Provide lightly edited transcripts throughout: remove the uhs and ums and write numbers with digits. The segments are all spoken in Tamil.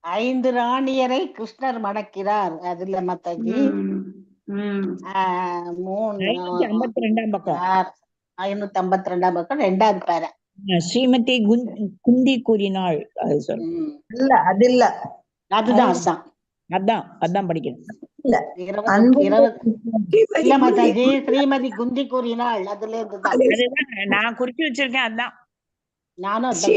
5 ராணியரை கிருஷ்ணர் மடக்கிறார். அதுல மத்தாஜி 552 பக்கம் 552 பக்கம் 2வது பேரா. ஸ்ரீமதி குந்தி கூறினாள். அது சொல்லு. இல்ல அது இல்ல, அதுதான் அதுதான் அதான் அதான் படிக்கணும். இல்ல 20 இல்ல மாதாஜி, ஸ்ரீமதி குந்தி கூறினாள். அதுல இருந்துதான் அதுதான் நான் குறிச்சு வச்சிருக்கேன். அதான் நானும் அதான்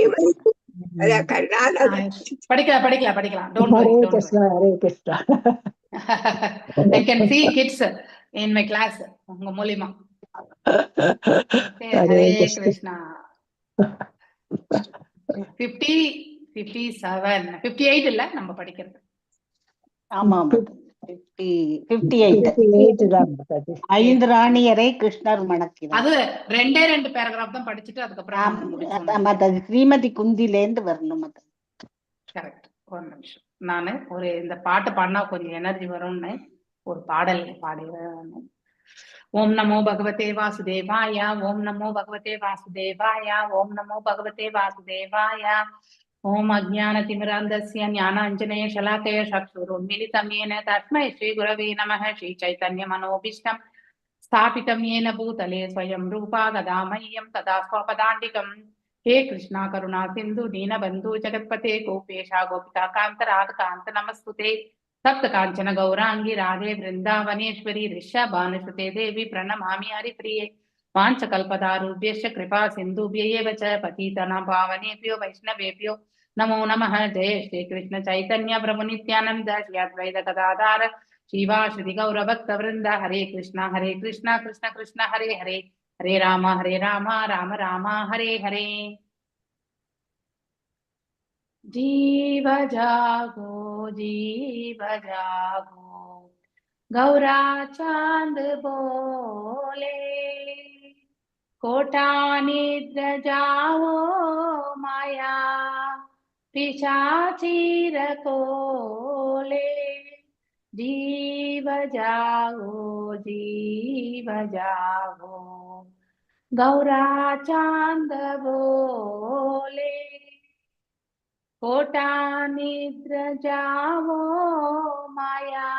படிக்கலாம் படிக்கலாம் படிக்கலாம். Don't worry, don't worry. I can see kids in my class உங்க மூலியமா. ஹரே கிருஷ்ணா. 50, 57, 58 இல்ல நம்ம படிக்கிறது. ஆமா 58 5 ராணியரை கிருஷ்ணர் மணக்கிறார். அது 2 பேராகிராஃப் தான் படிச்சுட்டு அதுக்கப்புறம் மாதாஜி ஸ்ரீமதி குந்தில இருந்து வரணும் மாதாஜி. கரெக்ட். ஒரு நிமிஷம், நானு ஒரு இந்த பாட்டு பாடினா கொஞ்சம் எனர்ஜி வரும்னு ஒரு பாடல் பாடுறேன். ஓம் நமோ பகவதே வாசுதேவாய, ஓம் நமோ பகவதே வாசுதேவாய, ஓம் நமோ பகவதே வாசுதேவாய. ஓம் அஜ்ஞானதிமிராந்தஸ்ய ஞானாஞ்சனய ஷலாகய சக்ஷுருன்மிலிதம் येन தஸ்மை ஸ்ரீ குரவே நமः. ஸ்ரீ சைதன்ய மனோபீஷ்டம் ஸ்தாபிதம் येन பூதலே ஸ்வயம் ரூபா ததா மह्यं ததா ஸ்வபதாண்டிகம். हे कृष्णा करुणा सिंधु दीनबंधु जगत्पते गोपेशा गोपिका कांत राधा कांत नमस्तुते. सप्त कांचन गौरांगी राधे वृंदावनेश्वरी ऋषभानुसुते देवी प्रणमामि हरिप्रिये. वाञ्छकल्पतारुभ्यश्च कृपा सिन्धुभ्यैव च पतितानां पावनेभ्यो वैष्णवेभ्यो नमो नमः. जय श्री कृष्ण चैतन्य प्रभु नित्यानंद श्री अद्वैत गदाधर श्रीवासुदि गौरभक्तवृंद. हरे कृष्णा कृष्ण कृष्ण हरे हरे, हरे राम राम राम हरे हरे. जीव जागो गौरा चांद बोले, कोटा निद्र जाओ माया पिशाचीर कोले. जीव जागो गौरा चांद बोले, कोटा निद्र जाओ माया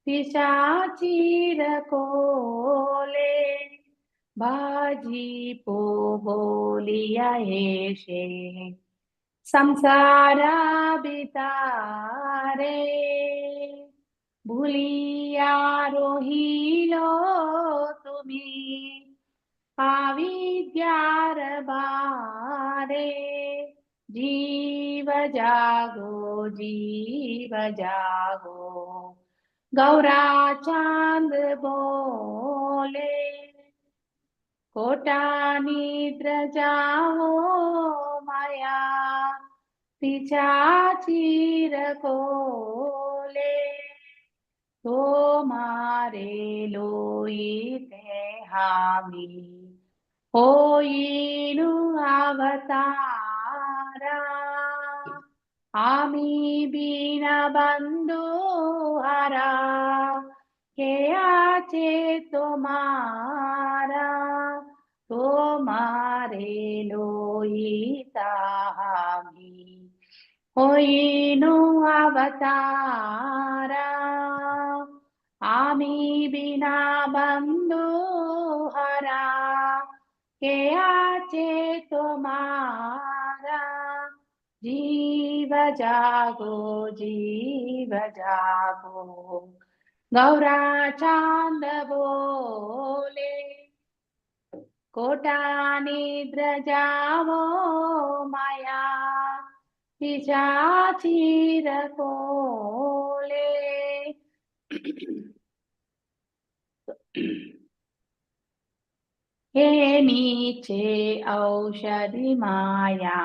पिशाचीर कोले. बाजी पो बोलिया हेशे संसारा बितारे, भूलिया रोहिलो तुम्ही आविद्यार बारे. जीव जागो गौरा चांद बोले, कोटा निद्र जाओ माया पिशाचीर कोले. तो मारे लोईते हामी होईनु अवतारा, आमी बीना बंधु हरा के आचे तुम्हारा. तो मारे लोईता हामी होईनु अवतारा, आमी बिना बंधु हरा के आचे तुम्हारा. जीव जागो गौरा चांद बोले, कोटा निद्र जाओ माया पिशाचीर कोले. हे नीचे औषधि माया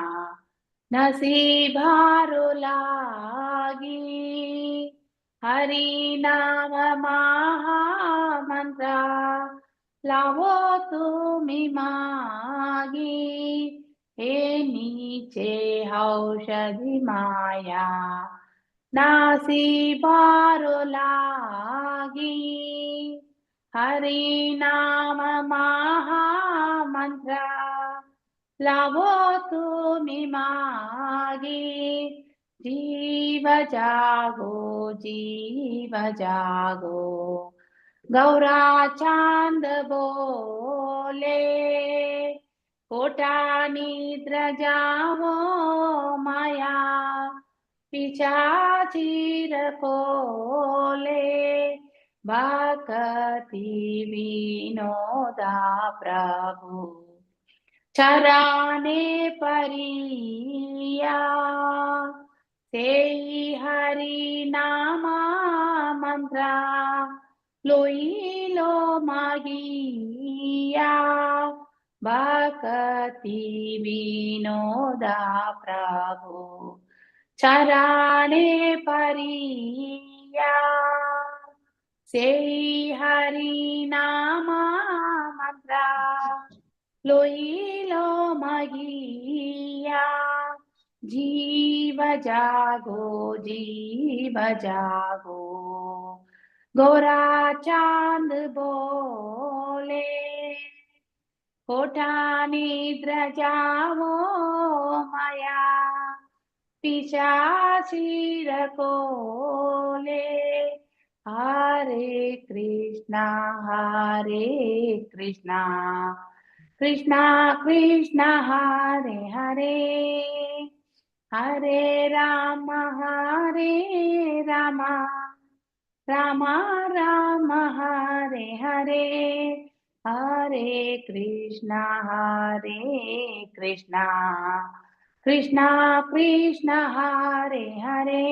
नसीबारो लागी, हरि नाम महामंत्र लावो तुमी मागी. हे नीचे औषधि माया नसीबारो लागी, हरि नाम महामंत्र लावो तुम्ही मागे जीव जागो जीव जागो गौरा चांद बोले कोटा निद्र जावो माया पिशाचीर कोले भक्ति विनोदा प्रभु चराने परिया सेई हरि नामा मंत्रा लोईलो मागिया भक्ति विनोदा प्रभु चराने परिया सेई हरि नामा मंत्रा लोईलो मगिया जीव जागो गोरा चांद बोले कोटा निद्र जावो माया पिशाचीर कोले हरे कृष्णा कृष्णा कृष्णा हरे हरे हरे राम राम राम हरे हरे हरे कृष्णा कृष्णा कृष्णा हरे हरे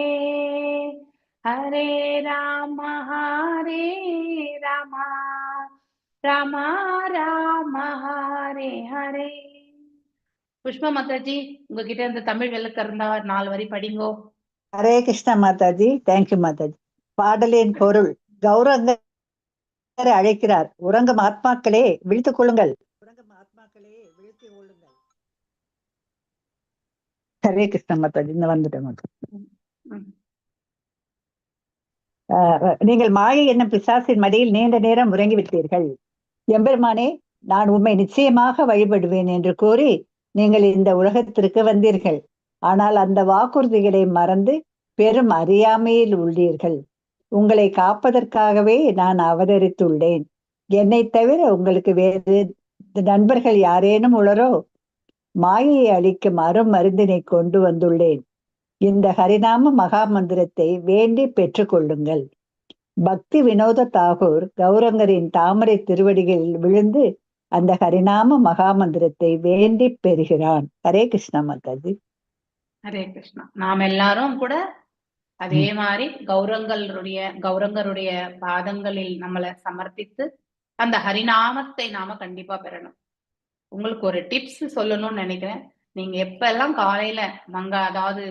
हरे राम राम राम हरे हरे. புஷ்பா மாதாஜி, உங்ககிட்ட இந்த தமிழ் விளக்கம் இருந்தா 4 வரி படிங்கோ. ஹரே கிருஷ்ணா மாதாஜி. தேங்க்யூ மாதாஜி. பாடலின் பொருள்: கௌரங்கரை அழைக்கிறார். உறங்கும் ஆத்மாக்களே விழித்துக் கொள்ளுங்கள். ஹரே கிருஷ்ணா மாதாஜி. இந்த வந்துட்டேன். நீங்கள் மாயை என்னும் பிசாசின் மடியில் நீண்ட நேரம் உறங்கிவிட்டீர்கள். எம்பெருமானே, நான் உம்மை நிச்சயமாக வழிபடுவேன் என்று கூறி நீங்கள் இந்த உலகத்திற்கு வந்தீர்கள். ஆனால் அந்த வாக்குறுதிகளை மறந்து பெரும் அறியாமையில் உள்ளீர்கள். உங்களை காப்பதற்காகவே நான் அவதரித்துள்ளேன். என்னை தவிர உங்களுக்கு வேறு நண்பர்கள் யாரேனும் உளரோ? மாயையை அளிக்கும் அருமருந்தினை கொண்டு வந்துள்ளேன். இந்த ஹரிநாம மகா மந்திரத்தை வேண்டி பெற்றுக்கொள்ளுங்கள். பக்தி வினோத தாகூர் கௌரங்கரின் தாமரை திருவடிகளில் விழுந்து அந்த ஹரிநாம மகா மந்திரத்தை வேண்டி பெறுகிறான். ஹரே கிருஷ்ணா மாதாஜி. ஹரே கிருஷ்ணா. நாம் எல்லாரும் கூட அதே மாதிரி கௌரங்கருடைய பாதங்களில் நம்மளை சமர்ப்பித்து அந்த ஹரிநாமத்தை நாம கண்டிப்பா பெறணும். உங்களுக்கு ஒரு டிப்ஸ் சொல்லணும்னு நினைக்கிறேன். நீங்க எப்பெல்லாம் காலையில அதாவது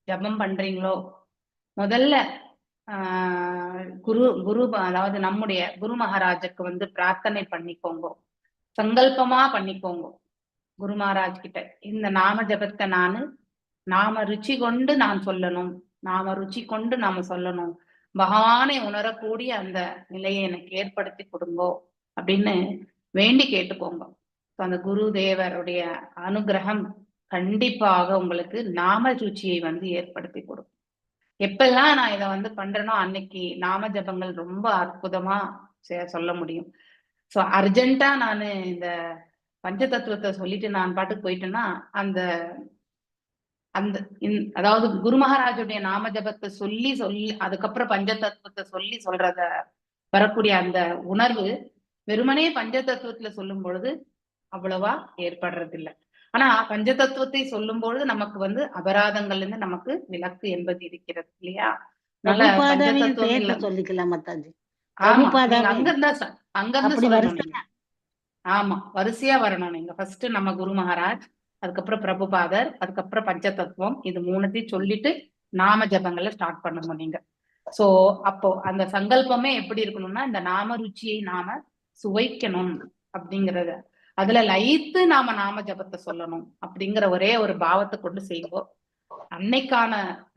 ஜபம் பண்றீங்களோ, முதல்ல குரு அதாவது நம்முடைய குரு மகாராஜுக்கு வந்து பிரார்த்தனை பண்ணிக்கோங்க, சங்கல்பமா பண்ணிக்கோங்க. குரு மகாராஜ் கிட்ட இந்த நாம ஜபத்தை நாம ருச்சி கொண்டு நான் சொல்லணும், நாம ருச்சி கொண்டு நாம சொல்லணும், பகவானை உணரக்கூடிய அந்த நிலையை எனக்கு ஏற்படுத்தி கொடுங்கோ அப்படின்னு வேண்டி கேட்டுக்கோங்க. அந்த குரு தேவருடைய அனுகிரகம் கண்டிப்பாக உங்களுக்கு நாம ருச்சியை வந்து ஏற்படுத்தி கொடுக்கும். எப்பெல்லாம் நான் இதை வந்து பண்றேனோ அன்னைக்கு நாம ஜபங்கள் ரொம்ப அற்புதமா சொல்ல முடியும். ஸோ அர்ஜென்ட்டா நான் இந்த பஞ்ச தத்துவத்தை சொல்லிட்டு நான் பாட்டுக்கு போயிட்டேன்னா அதாவது குரு மகாராஜுடைய நாம ஜபத்தை சொல்லி அதுக்கப்புறம் பஞ்ச தத்துவத்தை சொல்றத வரக்கூடிய அந்த உணர்வு வெறுமனே பஞ்ச தத்துவத்துல சொல்லும் பொழுது அவ்வளவா ஏற்படுறது இல்லை. ஆனா பஞ்ச தத்துவத்தை சொல்லும் பொழுது நமக்கு வந்து அபராதங்கள்ல இருந்து நமக்கு விலக்கு என்பது இருக்கிறது இல்லையா? சொல்லிக்கலாம் மாதாஜி. அங்கிருந்து சொல்லணும். ஆமா, வரிசையா வரணும். நீங்க ஃபர்ஸ்ட் நம்ம குரு மகாராஜ், அதுக்கப்புறம் பிரபுபாதர், அதுக்கப்புறம் பஞ்ச தத்துவம், இது 3த்தையும் சொல்லிட்டு நாம ஜபங்களை ஸ்டார்ட் பண்ணணும் நீங்க. சோ அப்போ அந்த சங்கல்பமே எப்படி இருக்கணும்னா, இந்த நாம ருச்சியை நாம சுவைக்கணும் அப்படிங்கறத, அதுல லயித்து நாம ஜபத்தை சொல்லணும் அப்படிங்கிற ஒரே ஒரு பாவத்தை கொண்டு செய்வோம். அன்னைக்கான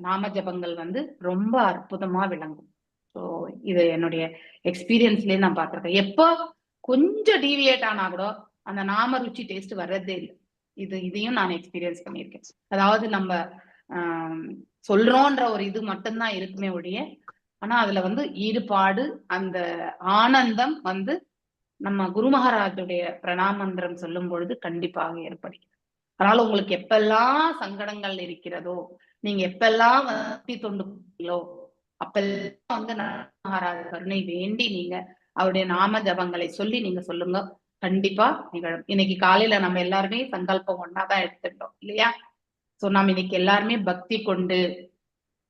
நாம ஜபங்கள் வந்து ரொம்ப அற்புதமா விளங்கும். ஸோ இது என்னுடைய எக்ஸ்பீரியன்ஸ்லயே நான் பார்த்திருக்கேன். எப்போ கொஞ்சம் டீவியேட் ஆனா கூட அந்த நாம ருச்சி டேஸ்ட் வர்றதே இல்லை. இதையும் நான் எக்ஸ்பீரியன்ஸ் பண்ணியிருக்கேன். அதாவது நம்ம சொல்றோன்ற ஒரு இது மட்டும்தான் இருக்குமே ஒழிய, ஆனா அதுல வந்து ஈடுபாடு, அந்த ஆனந்தம் வந்து நம்ம குரு மகாராஜுடைய பிரணாமந்திரம் சொல்லும் பொழுது கண்டிப்பாக ஏற்படுகிறது. அதனால உங்களுக்கு எப்பெல்லாம் சங்கடங்கள் இருக்கிறதோ, நீங்க எப்பெல்லாம் பக்தி தொண்டு பண்ணீங்களோ, அப்பெல்லாம் வந்து மகாராஜ கருணை வேண்டி நீங்க அவருடைய நாம ஜபங்களை சொல்லி நீங்க சொல்லுங்க, கண்டிப்பா நிகழும். இன்னைக்கு காலையில நம்ம எல்லாருமே சங்கல்பம் ஒன்னாதான் எடுத்துட்டோம் இல்லையா? சோ நம்ம இன்னைக்கு எல்லாருமே பக்தி கொண்டு,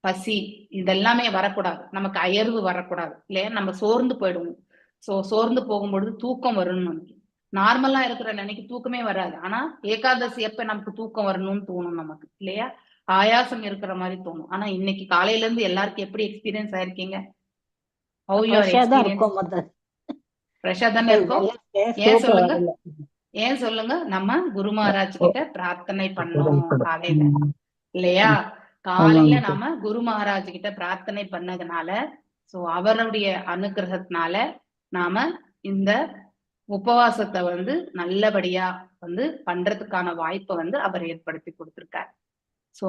பசி இதெல்லாமே வரக்கூடாது, நமக்கு அயர்வு வரக்கூடாது இல்லையா? நம்ம சோர்ந்து போயிடுவோம். சோர்ந்து போகும்பொழுது தூக்கம் வரும்னு நார்மலா இருக்கிற அன்னைக்கு தூக்கமே வராது. ஆனா ஏகாதசி எப்ப நமக்கு தூக்கம் வரணும்னு தோணும் நமக்கு இல்லையா? ஆயாசம் இருக்கிற மாதிரி தோணும். ஆனா இன்னைக்கு காலையில இருந்து எல்லாருக்கும் எப்படி எக்ஸ்பீரியன்ஸ் ஆயிருக்கீங்க? ஃப்ரெஷ்ஷா தானே இருக்கும். ஏன் சொல்லுங்க? நம்ம குரு மகாராஜ் கிட்ட பிரார்த்தனை பண்ணோம் காலையில இல்லையா? காலையில நாம குரு மகாராஜ் கிட்ட பிரார்த்தனை பண்ணதுனால, சோ அவருடைய அனுகிரகத்தினால நாம இந்த உபவாசத்தை வந்து நல்லபடியா வந்து பண்றதுக்கான வாய்ப்பை வந்து அவர் ஏற்படுத்தி கொடுத்திருக்கார். So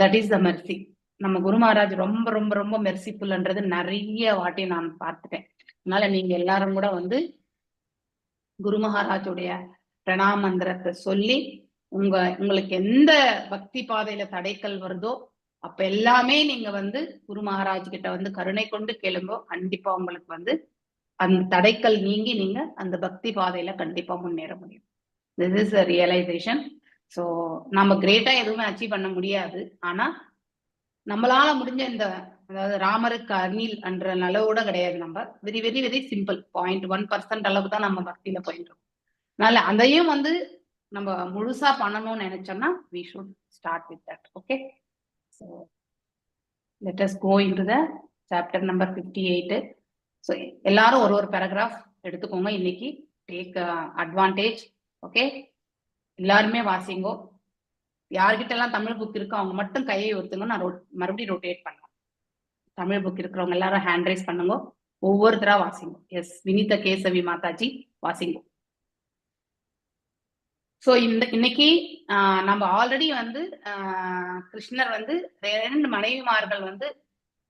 that is the Mercy. நம்ம குரு மகாராஜ் ரொம்ப ரொம்ப ரொம்ப மெர்சிஃபுல்ன்றது நிறைய வாட்டி நான் பார்த்துட்டேன். அதனால நீங்க எல்லாரும் கூட வந்து குரு மகாராஜுடைய பிரணாமந்திரத்தை சொல்லி உங்களுக்கு எந்த பக்தி பாதையில தடைக்கல் வருதோ அப்ப எல்லாமே நீங்க வந்து குரு மகாராஜ் கிட்ட வந்து கருணை கொண்டு கேளுங்கோ. கண்டிப்பா உங்களுக்கு வந்து அந்த தடைக்கல் நீங்கி நீங்க அந்த பக்தி பாதையில கண்டிப்பா முன்னேற முடியும். This is a realization. So நம்ம கிரேட்டா எதுவுமே அச்சீவ் பண்ண முடியாது. ஆனா நம்மளால முடிஞ்ச இந்த, அதாவது ராமருக்கு அணில் என்ற நிலவோட கிடையாது. நம்ம வெரி வெரி வெரி சிம்பிள் 0.1% அளவுக்கு தான் நம்ம பக்தியில போயிட்டோம். அதனால அதையும் வந்து நம்ம முழுசா பண்ணணும்னு நினைச்சோம்னா we should start with that. Okay, so let us go into the chapter number 58. so எல்லாரும் ஒரு பேராகிராஃப் எடுத்துக்கோங்க இன்னைக்கு. Take advantage. ஓகே, எல்லாருமே வாசிங்கோ. யார்கிட்ட எல்லாம் தமிழ் புக் இருக்கோ அவங்க மட்டும் கையை ஒருத்துங்க, நான் மறுபடியும் ரொட்டேட் பண்ணேன். தமிழ் புக் இருக்கிறவங்க எல்லாரும் ஹேண்ட் ரைஸ் பண்ணுங்க, ஒவ்வொருத்தரா வாசிங்க. எஸ், வினிதா கேசவி மாதாஜி வாசிங்க. சோ இன்னைக்கு நம்ம ஆல்ரெடி வந்து கிருஷ்ணர் வந்து 2 மனைவிமார்கள் வந்து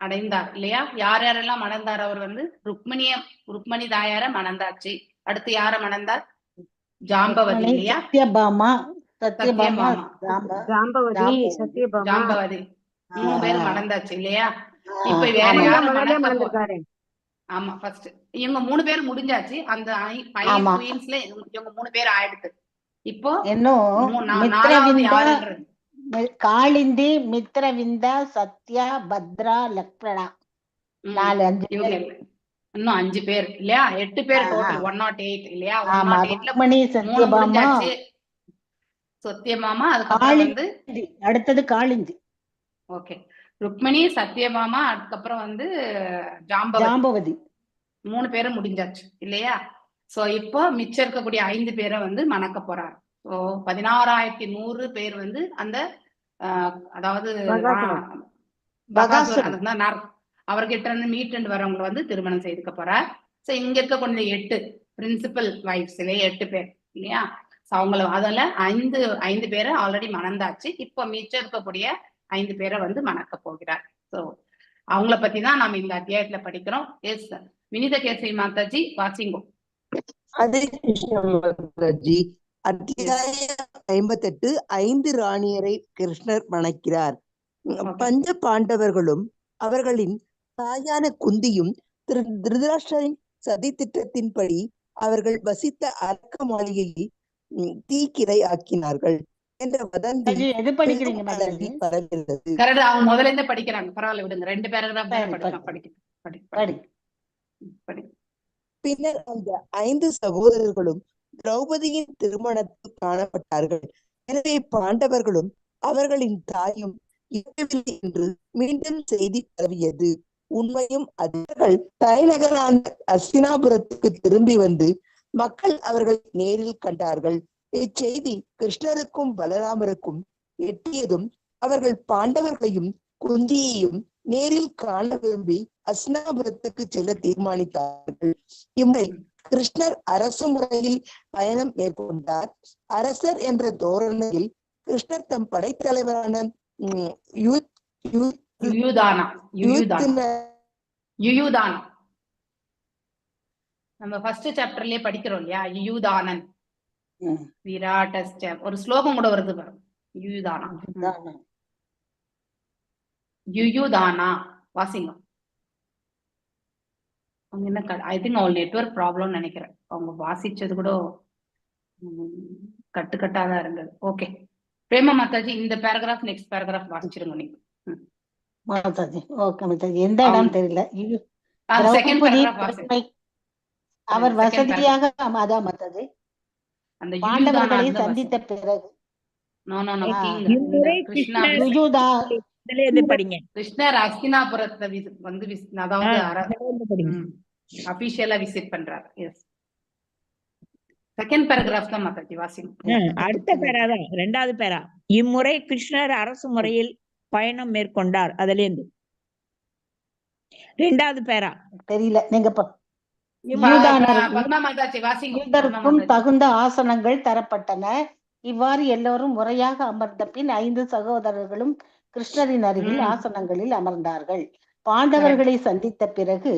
அடைந்தார் இல்லையா? யார் யாரெல்லாம் மணந்தார்? அவர் வந்து ருக்மணி தாயார மணந்தாச்சு. அடுத்து யார மணந்தார்? ஜாம்பவதி இல்லையா? ஜாம்பவதி 3 பேர் மணந்தாச்சு இல்லையா? இப்ப வேற யாரு? ஆமா, ஃபர்ஸ்ட் இவங்க 3 பேர் முடிஞ்சாச்சு. அந்த 5 குயின்ஸ்ல இவங்க 3 பேர் ஆயிடுது. இப்போ காளிந்தி, மித்ரவிந்தா, சத்யா, பத்ரா, லக்ஷ்மணா 4 இன்னும் 5 பேர் இல்லையா? 8 பேர் டோட்டல் 108 இல்லையா? சத்யபாமா, அதுக்கப்புறம் வந்து அடுத்தது காளிந்தி. ஓகே, ருக்மணி, சத்யபாமா, அதுக்கப்புறம் வந்து ஜாம்பவதி 3 பேரும் முடிஞ்சாச்சு இல்லையா? சோ இப்போ மிச்சம் இருக்கக்கூடிய 5 பேரை வந்து மணக்க போறாரு. ஸோ 16,100 பேர் வந்து அந்த அதாவது அவர்கிட்ட இருந்து மீட்டு வரவங்களை வந்து திருமணம் செய்துக்க போறார். சோ இங்க இருக்க கொஞ்சம் 8 பிரின்சிபல் வைஃப்ஸ் இல்லையா? 8 பேர் இல்லையா? சோ அவங்கள அதுல 5 பேரை ஆல்ரெடி மணந்தாச்சு. இப்போ மிச்சம் இருக்கக்கூடிய 5 பேரை வந்து மணக்க போகிறார். சோ அவங்கள பத்தி தான் நாம இந்த அத்தியாயத்துல படிக்கிறோம். எஸ், வினிதா கேசவி மாதாஜி வாசிங்கோ. அத்தியாயம் 58. 5 ராணியரை கிருஷ்ணர் மணக்கிறார். பஞ்ச பாண்டவர்களும் அவர்களின் தாயான குந்தியும் திருதராஷ்டிரரின் சதி திட்டத்தின்படி அவர்கள் வசித்த அரக்க மாளிகையை தீக்கிரை ஆக்கினார்கள் என்ற வதந்தி பரவுகிறது. அவங்க முதல்ல இருந்து படிக்கிறாங்க, பரவாயில்ல விடுங்க. 2 பேராகிராஃப் படிக்க. பின்னர் அந்த 5 சகோதரர்களும் திரௌபதியின் திருமணத்தில் காணப்பட்டார்கள். எனவே பாண்டவர்களும் அவர்களின் தாயும் இறக்கவில்லை என்று மீண்டும் செய்தி பரவியது. உண்மையும் அவர்கள் தலைநகரான அஸ்தினாபுரத்துக்கு திரும்பி வந்து மக்கள் அவர்கள் நேரில் கண்டார்கள். இச்செய்தி கிருஷ்ணருக்கும் பலராமருக்கும் எட்டியதும் அவர்கள் பாண்டவர்களையும் குந்தியையும் நேரில் காண விரும்பி அஸ்தினாபுரத்துக்கு செல்ல தீர்மானித்தார்கள். இம்முறை கிருஷ்ணர் அரசு முறையில் பயணம் மேற்கொண்டார். அரசர் என்ற தோரணையில் கிருஷ்ணர் தம் படைத்தலைவரான யுயுதானம் நம்ம ஃபர்ஸ்ட் சாப்டர்லயே படிக்கிறோம் இல்லையா, யுயுதானன் விராட்டஸ்ட ஒரு ஸ்லோகம் கூட வருது பாரு, யுயுதானா வாசிங்க. அவங்க என்ன ஐ திங்க் அவங்க நெட்வொர்க் ப்ராப்ளம் நினைக்கிறேன், அவங்க வாசிச்சது கூட கட்டுக்கட்டாதான் இருந்தது. ஓகே பிரேமா மாதாஜி, இந்த பேராகிராஃப் நெக்ஸ்ட் பேராகிராஃப் வாசிச்சிருங்க நீங்க. மாதாஜி ஓகே மாதாஜி, எந்த இடம் தெரியல. அவர் வசதியாக அதான் மாதாஜி பாண்டவர்களை சந்தித்த பிறகு கிருஷ்ணர் ஹஸ்தினாபுரத்தை வந்து அதாவது அபிஷியலா விசிட் பண்றாரு. எஸ் செகண்ட் பேராகிராஃப் தான் மாதாஜி வாசிங்க. அடுத்த பேரா தான், இரண்டாவது பேரா. இம்முறை கிருஷ்ணர் அரசு முறையில் பயணம் மேற்கொண்டார். அதுல இருந்து இரண்டாவது பேரா தெரியல. நீங்க தகுந்த ஆசனங்கள் தரப்பட்டன. இவ்வாறு எல்லோரும் முறையாக அமர்ந்த பின் 5 சகோதரர்களும் கிருஷ்ணரின் அருகில் ஆசனங்களில் அமர்ந்தார்கள். பாண்டவர்களை சந்தித்த பிறகு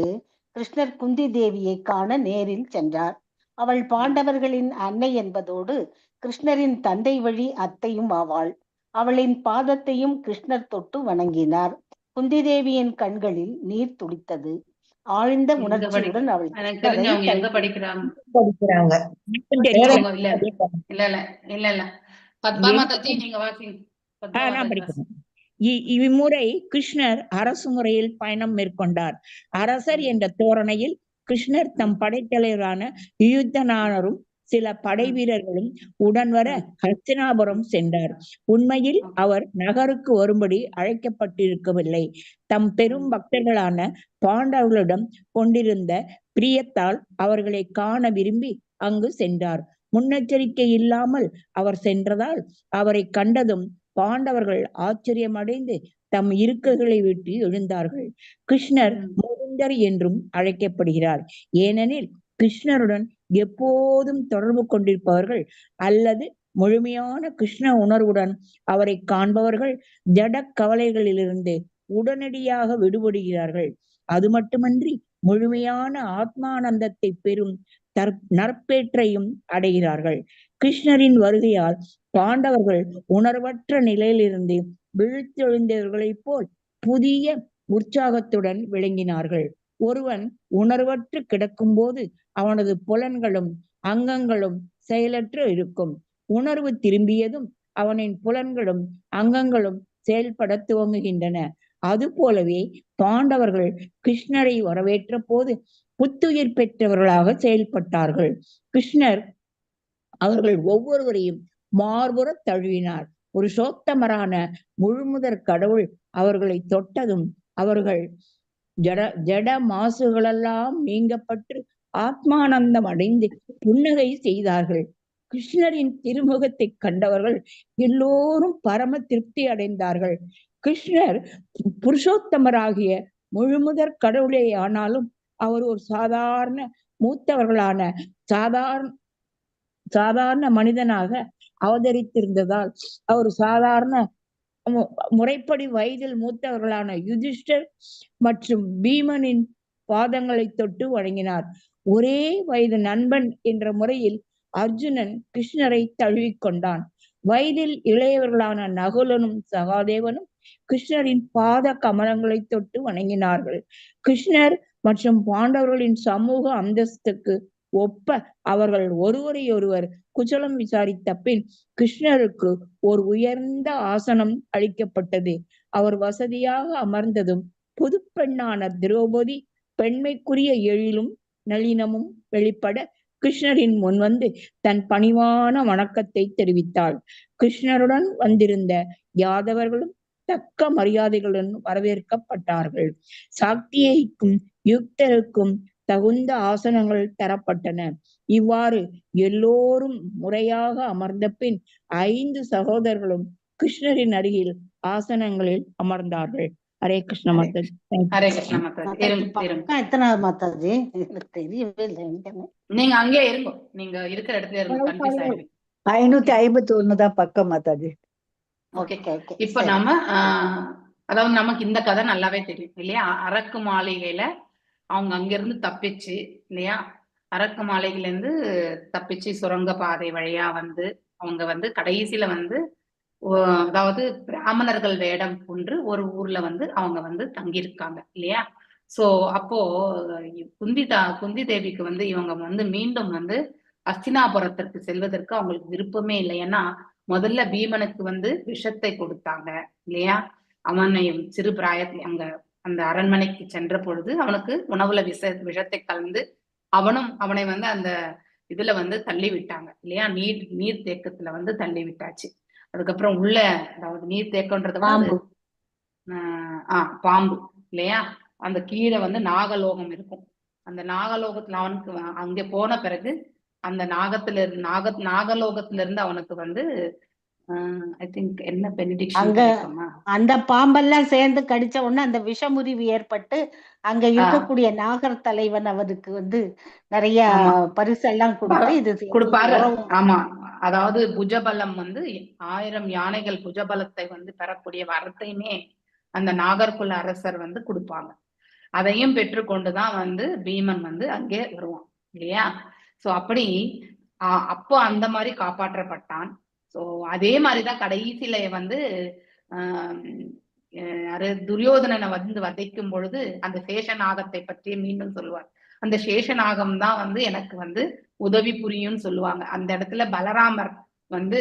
கிருஷ்ணர் குந்தி தேவியை காண நேரில் சென்றார். அவள் பாண்டவர்களின் அன்னை என்பதோடு கிருஷ்ணரின் தந்தை வழி அத்தையும் ஆவாள். அவளின் பாதத்தையும் கிருஷ்ணர் தொட்டு வணங்கினார். குந்தி தேவியின் கண்களில் நீர் துளித்தது. ஆழ்ந்த உணர்ச்சியுடன் அவள் எங்க படிக்கிறாங்க இம்முறை கிருஷ்ணர் அரசு முறையில் பயணம் மேற்கொண்டார். அரசர் என்ற தோரணையில் கிருஷ்ணர் தம் படைத்தலைவரான யுயுதனானரும் சில படை வீரர்களும் உடன்வர ஹஸ்தினாபுரம் சென்றார். உண்மையில் அவர் நகருக்கு வரும்படி அழைக்கப்பட்டிருக்கவில்லை. தம் பெரும் பக்தர்களான பாண்டவர்களிடம் கொண்டிருந்த பிரியத்தால் அவர்களை காண விரும்பி அங்கு சென்றார். முன்னெச்சரிக்கை இல்லாமல் அவர் சென்றதால் அவரை கண்டதும் பாண்டவர்கள் ஆச்சரியமடைந்து தம் இருக்கைகளை விட்டு எழுந்தார்கள். கிருஷ்ணர் முகுந்தர் என்றும் அழைக்கப்படுகிறார். ஏனெனில் கிருஷ்ணருடன் எப்போதும் தொடர்பு கொண்டிருப்பவர்கள் அல்லது முழுமையான கிருஷ்ண உணர்வுடன் அவரை காண்பவர்கள் ஜட கவலைகளிலிருந்து உடனடியாக விடுபடுகிறார்கள். அது மட்டுமன்றி முழுமையான ஆத்மானந்தத்தை பெறும் நற்பேற்றையும் அடைகிறார்கள். கிருஷ்ணரின் வருகையால் பாண்டவர்கள் உணர்வற்ற நிலையிலிருந்து விழித்தெழுந்தவர்களைப் போல் புதிய உற்சாகத்துடன் விளங்கினார்கள். ஒருவன் உணர்வற்று கிடக்கும் போது அவனது புலன்களும் அங்கங்களும் செயலற்று இருக்கும். உணர்வு திரும்பியதும் அவனின் புலன்களும் அங்கங்களும் செயல்பட துவங்குகின்றன. அது போலவே பாண்டவர்கள் கிருஷ்ணரை வரவேற்ற போது புத்துயிர் பெற்றவர்களாக செயல்பட்டார்கள். கிருஷ்ணர் அவர்கள் ஒவ்வொருவரையும் மார்புற தழுவினார். ஒரு சோத்தமரான முழுமுதற் கடவுள் அவர்களை தொட்டதும் அவர்கள் ஜட மாசுகளெல்லாம் நீங்கப்பட்டு ஆத்மானந்தம் அடைந்து புன்னகை செய்தார்கள். கிருஷ்ணரின் திருமுகத்தை கண்டவர்கள் எல்லோரும் பரம திருப்தி அடைந்தார்கள். கிருஷ்ணர் புருஷோத்தமராகிய முழுமுதற் கடவுளே ஆனாலும் அவர் ஒரு சாதாரண மூத்தவர்களான சாதாரண மனிதனாக அவதரித்திருந்ததால் அவர் சாதாரண முறைப்படி வயதில் மூத்தவர்களான யுதிஷ்டர் மற்றும் பீமனின் பாதங்களை தொட்டு வணங்கினார். ஒரே வயது நண்பன் என்ற முறையில் அர்ஜுனன் கிருஷ்ணரை தழுவிக்கொண்டான். வயதில் இளையவர்களான நகுலனும் சகாதேவனும் கிருஷ்ணரின் பாத கமலங்களை தொட்டு வணங்கினார்கள். கிருஷ்ணர் மற்றும் பாண்டவர்களின் சமூக அந்தஸ்துக்கு ஒப்ப அவர்கள் ஒருவரையொருவர் குசலம் விசாரித்த பின் கிருஷ்ணருக்கு ஒரு உயர்ந்த ஆசனம் அளிக்கப்பட்டது. அவர் வசதியாக அமர்ந்ததும் புது பெண்ணான திரௌபதி பெண்மைக்குரிய எழிலும் நளினமும் வெளிப்பட கிருஷ்ணரின் முன் வந்து தன் பணிவான வணக்கத்தை தெரிவித்தாள். கிருஷ்ணருடன் வந்திருந்த யாதவர்களும் தக்க மரியாதைகளுடன் வரவேற்கப்பட்டார்கள். சாக்தியைக்கும் யுக்தருக்கும் தகுந்த ஆசனங்கள் தரப்பட்டன. இவ்வாறு எல்லோரும் முறையாக அமர்ந்த பின் 5 சகோதரர்களும் கிருஷ்ணரின் அருகில் ஆசனங்களில் அமர்ந்தார்கள். ஹரே கிருஷ்ண மாதாஜி. ஹரே கிருஷ்ண மாதாஜி. மாதாஜி இருங்க இருங்க, பக்கம் எத்தனாவது மாதாஜி? எனக்கு தெரியவே இல்லை எங்கன்னு. நீங்க அங்கேயே இருங்க, நீங்க இருக்கிற இடத்துல இருங்க, கன்ஃபியூஸ் ஆயிடுவீங்க. 551 தான் பக்கம் மாதாஜி. ஓகே, ஓகே ஓகே இப்ப சரி. நாம அதாவது நமக்கு இந்த கதை நல்லாவே தெரியும் இல்லையா? அரக்கு மாளிகையில அவங்க அங்கிருந்து தப்பிச்சு இல்லையா, அரக்கு மாளிகையில இருந்து தப்பிச்சு சுரங்க பாதை வழியா வந்து அவங்க வந்து கடைசியில வந்து அதாவது பிராமணர்கள் வேடம் கொண்டு ஒரு ஊர்ல வந்து அவங்க வந்து தங்கியிருக்காங்க இல்லையா? சோ அப்போ குந்தி தேவிக்கு வந்து இவங்க வந்து மீண்டும் வந்து அஸ்தினாபுரத்திற்கு செல்வதற்கு அவங்களுக்கு விருப்பமே இல்லை. ஏன்னா முதல்ல பீமனுக்கு வந்து விஷத்தை கொடுத்தாங்க இல்லையா? அவனை சிறு பிராயத்தில் அங்க அந்த அரண்மனைக்கு சென்ற பொழுது அவனுக்கு உணவுல விஷத்தை கலந்து அவனை வந்து அந்த இதுல வந்து தள்ளி விட்டாங்க இல்லையா? நீர் தேக்கத்துல வந்து தள்ளி விட்டாச்சு. அதுக்கப்புறம் உள்ள, அதாவது நீர் தேக்கம்ன்றத பாம்பு. பாம்பு இல்லையா? அந்த கீழே வந்து நாகலோகம் இருக்கும். அந்த நாகலோகத்துல அவனுக்கு அங்க போன பிறகு அந்த நாகலோகத்துல இருந்து அவனுக்கு வந்து ஐ திங்க் என்ன பெனிடிக்ஷன் அங்க கிடைக்குமா? அந்த பாம்பெல்லாம் சேர்ந்து கடிச்ச உடனே அந்த விஷமுறிவு ஏற்பட்டு அங்க இருக்கக்கூடிய நாகர் தலைவன் அவருக்கு வந்து நிறைய ஆமா. பரிசெல்லாம் கொடுத்து இது கொடுப்பாரு. உறவு. ஆமா, அதாவது புஜபலம் வந்து 1000 யானைகள் புஜபலத்தை வந்து பெறக்கூடிய வரத்தையுமே அந்த நாகர்குல அரசர் வந்து கொடுப்பாங்க. அதையும் பெற்றுக்கொண்டுதான் வந்து பீமன் வந்து அங்கே வருவான் இல்லையா? சோ அப்படி அப்போ அந்த மாதிரி காப்பாற்றப்பட்டான். சோ அதே மாதிரிதான் கடைசியில வந்து யாரு துரியோதனனை வந்து வதைக்கும் பொழுது அந்த சேஷநாகத்தை பற்றி மீண்டும் சொல்லுவார். அந்த சேஷநாகம் தான் வந்து எனக்கு வந்து உதவி புரியும்னு சொல்லுவாங்க. அந்த இடத்துல பலராமர் வந்து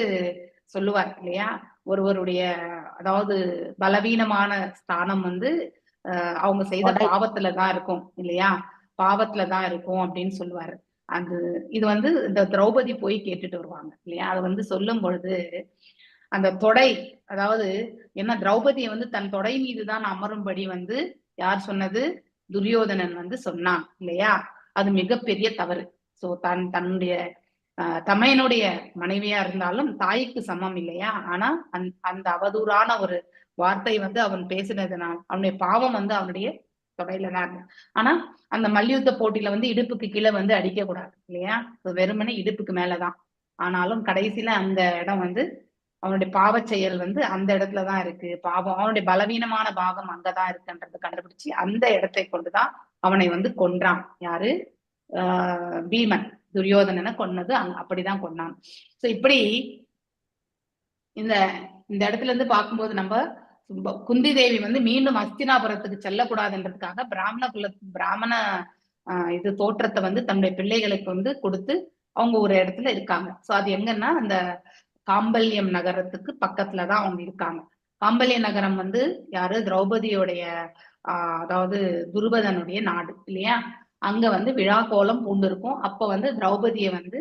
சொல்லுவார் இல்லையா, ஒருவருடைய அதாவது பலவீனமான ஸ்தானம் வந்து அவங்க செய்த பாவத்துலதான் இருக்கும் இல்லையா, பாவத்துலதான் இருக்கும் அப்படின்னு சொல்லுவாரு. இது வந்து இந்த திரௌபதி போய் கேட்டுட்டு வருவாங்க இல்லையா? அதை வந்து சொல்லும் பொழுது அந்த தொடை, அதாவது என்ன, திரௌபதியை வந்து தன் தொடை மீதுதான் அமரும்படி வந்து யார் சொன்னது? துரியோதனன் வந்து சொன்னான் இல்லையா? அது மிகப்பெரிய தவறு. சோ தன்னுடைய தமையனுடைய மனைவியா இருந்தாலும் தாய்க்கு சமம் இல்லையா? ஆனா அந்த அவதூறான ஒரு வார்த்தை வந்து அவன் பேசினதுனால் அவனுடைய பாவம் வந்து அவனுடைய தொடையில தான் இருக்கு. ஆனா அந்த மல்யுத்த போட்டியில வந்து இடுப்புக்கு கீழே வந்து அடிக்க கூடாது இல்லையா? வெறுமனே இடுப்புக்கு மேலதான். ஆனாலும் கடைசியில அந்த இடம் வந்து அவனுடைய பாவ செயல் வந்து அந்த இடத்துலதான் இருக்கு. பாவம் அவனுடைய பலவீனமான பாகம் அங்கதான் இருக்குன்றத கண்டுபிடிச்சு அந்த இடத்தை கொண்டுதான் அவனை வந்து கொன்றான். யாரு? பீமன் துரியோதனனை கொன்னது அப்படிதான் கொன்னான். சோ இப்படி இந்த இடத்துல இருந்து பார்க்கும்போது நம்ம குந்தி தேவி வந்து மீண்டும் அஸ்தினாபுரத்துக்கு செல்லக்கூடாதுன்றதுக்காக பிராமண இது தோற்றத்தை வந்து தன்னுடைய பிள்ளைகளுக்கு வந்து கொடுத்து அவங்க ஒரு இடத்துல இருக்காங்க. சோ அது எங்கன்னா அந்த காம்பல்யம் நகரத்துக்கு பக்கத்துலதான் அவங்க இருக்காங்க. காம்பல்ய நகரம் வந்து யாரு? திரௌபதியோடைய அதாவது துருபதனுடைய நாடு இல்லையா? அங்க வந்து விழா கோலம் பூண்டு இருக்கும். அப்ப வந்து திரௌபதியை வந்து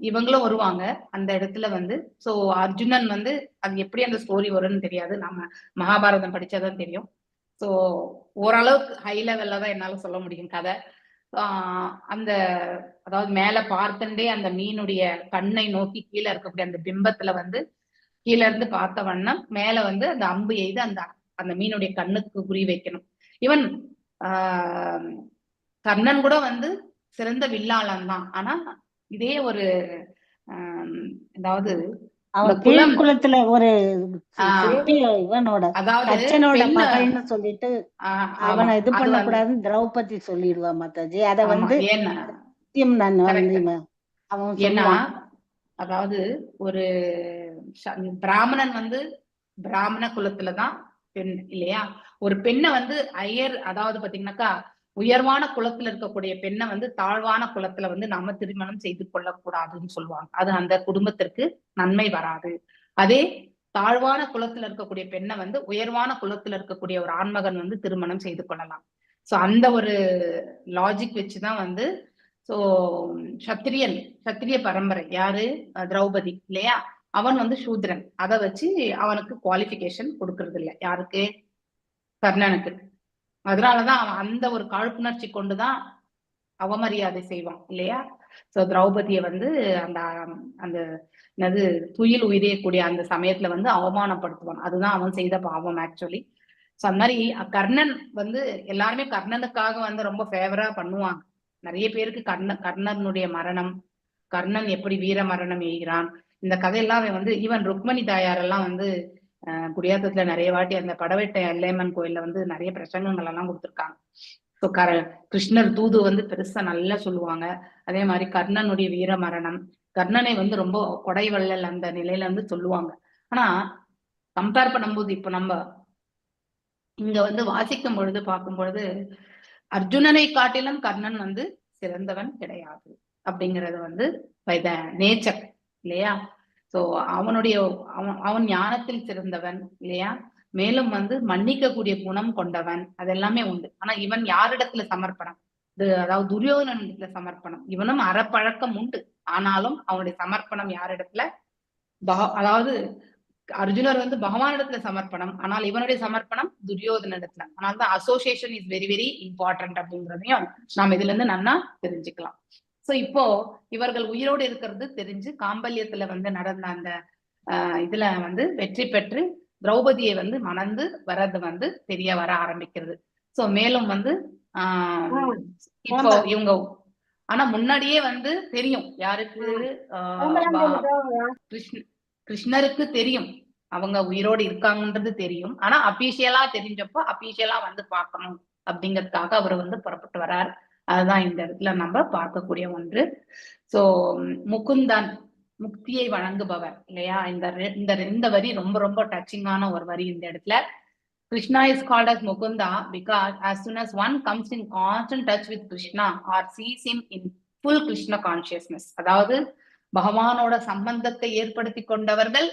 இவங்களும் வருவாங்க அந்த இடத்துல வந்து. சோ அர்ஜுனன் வந்து, அது எப்படி அந்த ஸ்டோரி வரும்னு தெரியாது, நம்ம மகாபாரதம் படிச்சாதான் தெரியும். சோ ஓரளவுக்கு ஹை லெவல்ல தான் என்னால சொல்ல முடியும் கதை. அந்த அதாவது மேல பார்த்தண்டே அந்த மீனுடைய கண்ணை நோக்கி கீழே இருக்கக்கூடிய அந்த பிம்பத்துல வந்து கீழே இருந்து பார்த்த வண்ணம் மேல வந்து அந்த அம்பு எய்து அந்த மீனுடைய கண்ணுக்கு குறி வைக்கணும். ஈவன் கர்ணன் கூட வந்து சிறந்த வில்லாளன் தான். ஆனா இதே ஒரு அதாவது குலத்துல ஒரு இவனோட தச்சனோட மகள்னு சொல்லிட்டு அவனை இது பண்ணக்கூடாதுன்னு திரௌபதி சொல்லிடுவா மாதாஜி. அத வந்து ஏன்னா அதாவது ஒரு பிராமணன் வந்து பிராமண குலத்துலதான் பெண் இல்லையா? ஒரு பெண்ணை வந்து அதாவது பாத்தீங்கன்னாக்கா உயர்வான குலத்துல இருக்கக்கூடிய பெண்ணை வந்து தாழ்வான குலத்துல வந்து நாம திருமணம் செய்து கொள்ளக்கூடாதுன்னு சொல்லுவாங்க. அது அந்த குடும்பத்திற்கு நன்மை வராது. அதே தாழ்வான குலத்துல இருக்கக்கூடிய பெண்ணை வந்து உயர்வான குலத்துல இருக்கக்கூடிய ஒரு ஆண்மகன் வந்து திருமணம் செய்து கொள்ளலாம். சோ அந்த ஒரு லாஜிக் வச்சுதான் வந்து சோ சத்திரிய பரம்பரை யாரு? திரௌபதி இல்லையா? அவன் வந்து சூத்ரன். அதை வச்சு அவனுக்கு குவாலிபிகேஷன் கொடுக்கறது இல்லை. யாருக்கு? கர்ணனுக்கு. அதனாலதான் அவன் அந்த ஒரு காழ்ப்புணர்ச்சி கொண்டுதான் அவமரியாதை செய்வான் இல்லையா? சோ திரௌபதியை வந்து அந்த துயில் உயிரியக்கூடிய அந்த சமயத்துல வந்து அவமானப்படுத்துவான். அதுதான் அவன் செய்த பாவம் ஆக்சுவலி. சோ அந்த மாதிரி கர்ணன் வந்து எல்லாருமே கர்ணனுக்காக வந்து ரொம்ப ஃபேவரா பண்ணுவாங்க. நிறைய பேருக்கு கர்ணனுடைய மரணம், கர்ணன் எப்படி வீர மரணம் எய்கிறான், இந்த கதையெல்லாம் வந்து ஈவன் ருக்மணி தாயாரெல்லாம் வந்து குடியாத்தத்துல நிறைய வாட்டி அந்த படவேட்டை அல்லையம்மன் கோயில்ல வந்து நிறைய பிரசங்கங்கள் எல்லாம் கொடுத்துருக்காங்க. ஸோ கிருஷ்ணர் தூது வந்து பெருசா நல்லா சொல்லுவாங்க. அதே மாதிரி கர்ணனுடைய வீர மரணம், கர்ணனை வந்து ரொம்ப கொடைவள்ளல் அந்த நிலையில வந்து சொல்லுவாங்க. ஆனா கம்பேர் பண்ணும்போது இப்ப நம்ம இங்க வந்து வாசிக்கும் பொழுது பார்க்கும் பொழுது அர்ஜுனனை காட்டிலும் கர்ணன் வந்து சிறந்தவன் கிடையாது அப்படிங்கறது வந்து பை த நேச்சர் இல்லையா. சோ அவன் ஞானத்தில் சிறந்தவன் இல்லையா, மேலும் வந்து மன்னிக்க கூடிய குணம் கொண்டவன், அதெல்லாமே உண்டு. ஆனா இவன் யாரிடத்துல சமர்ப்பணம், அதாவது துரியோதனத்துல சமர்ப்பணம். இவனும் அறப்பழக்கம் உண்டு, ஆனாலும் அவனுடைய சமர்ப்பணம் யாரிடத்துல, அதாவது அர்ஜுனர் வந்து பகவானிடத்துல சமர்ப்பணம், ஆனால் இவனுடைய சமர்ப்பணம் துரியோதனிடத்துல. அதனால்தான் association is very very important அப்படிங்கிறதையும் நாம் இதுல இருந்து நன்னா தெரிஞ்சுக்கலாம். சோ இப்போ இவர்கள் உயிரோடு இருக்கிறது தெரிஞ்சு காம்பல்யத்துல வந்து நடந்த அந்த இதுல வந்து வெற்றி பெற்று திரௌபதியை வந்து மணந்து வர்றது வந்து தெரிய வர ஆரம்பிக்கிறது. சோ மேலும் வந்து இப்போ இவங்க ஆனா முன்னாடியே வந்து தெரியும் யாருக்கு, கிருஷ்ணருக்கு தெரியும் அவங்க உயிரோடு இருக்காங்கன்றது தெரியும். ஆனா அபிஷியலா தெரிஞ்சப்போ அபிஷியலா வந்து பார்க்கணும் அப்படிங்கறதுக்காக அவர் வந்து புறப்பட்டு வர்றார். அதுதான் இந்த இடத்துல நம்ம பார்க்கக்கூடிய ஒன்று. சோ முகுந்தன் முக்தியை வழங்குபவர் இல்லையா. இந்த வரி ரொம்ப ரொம்ப டச்சிங்கான ஒரு வரி இந்த இடத்துல. Krishna is called as Mukunda because as soon as one comes in constant touch with Krishna or sees him in full Krishna consciousness, அதாவது பகவானோட சம்பந்தத்தை ஏற்படுத்தி கொண்டவர்கள்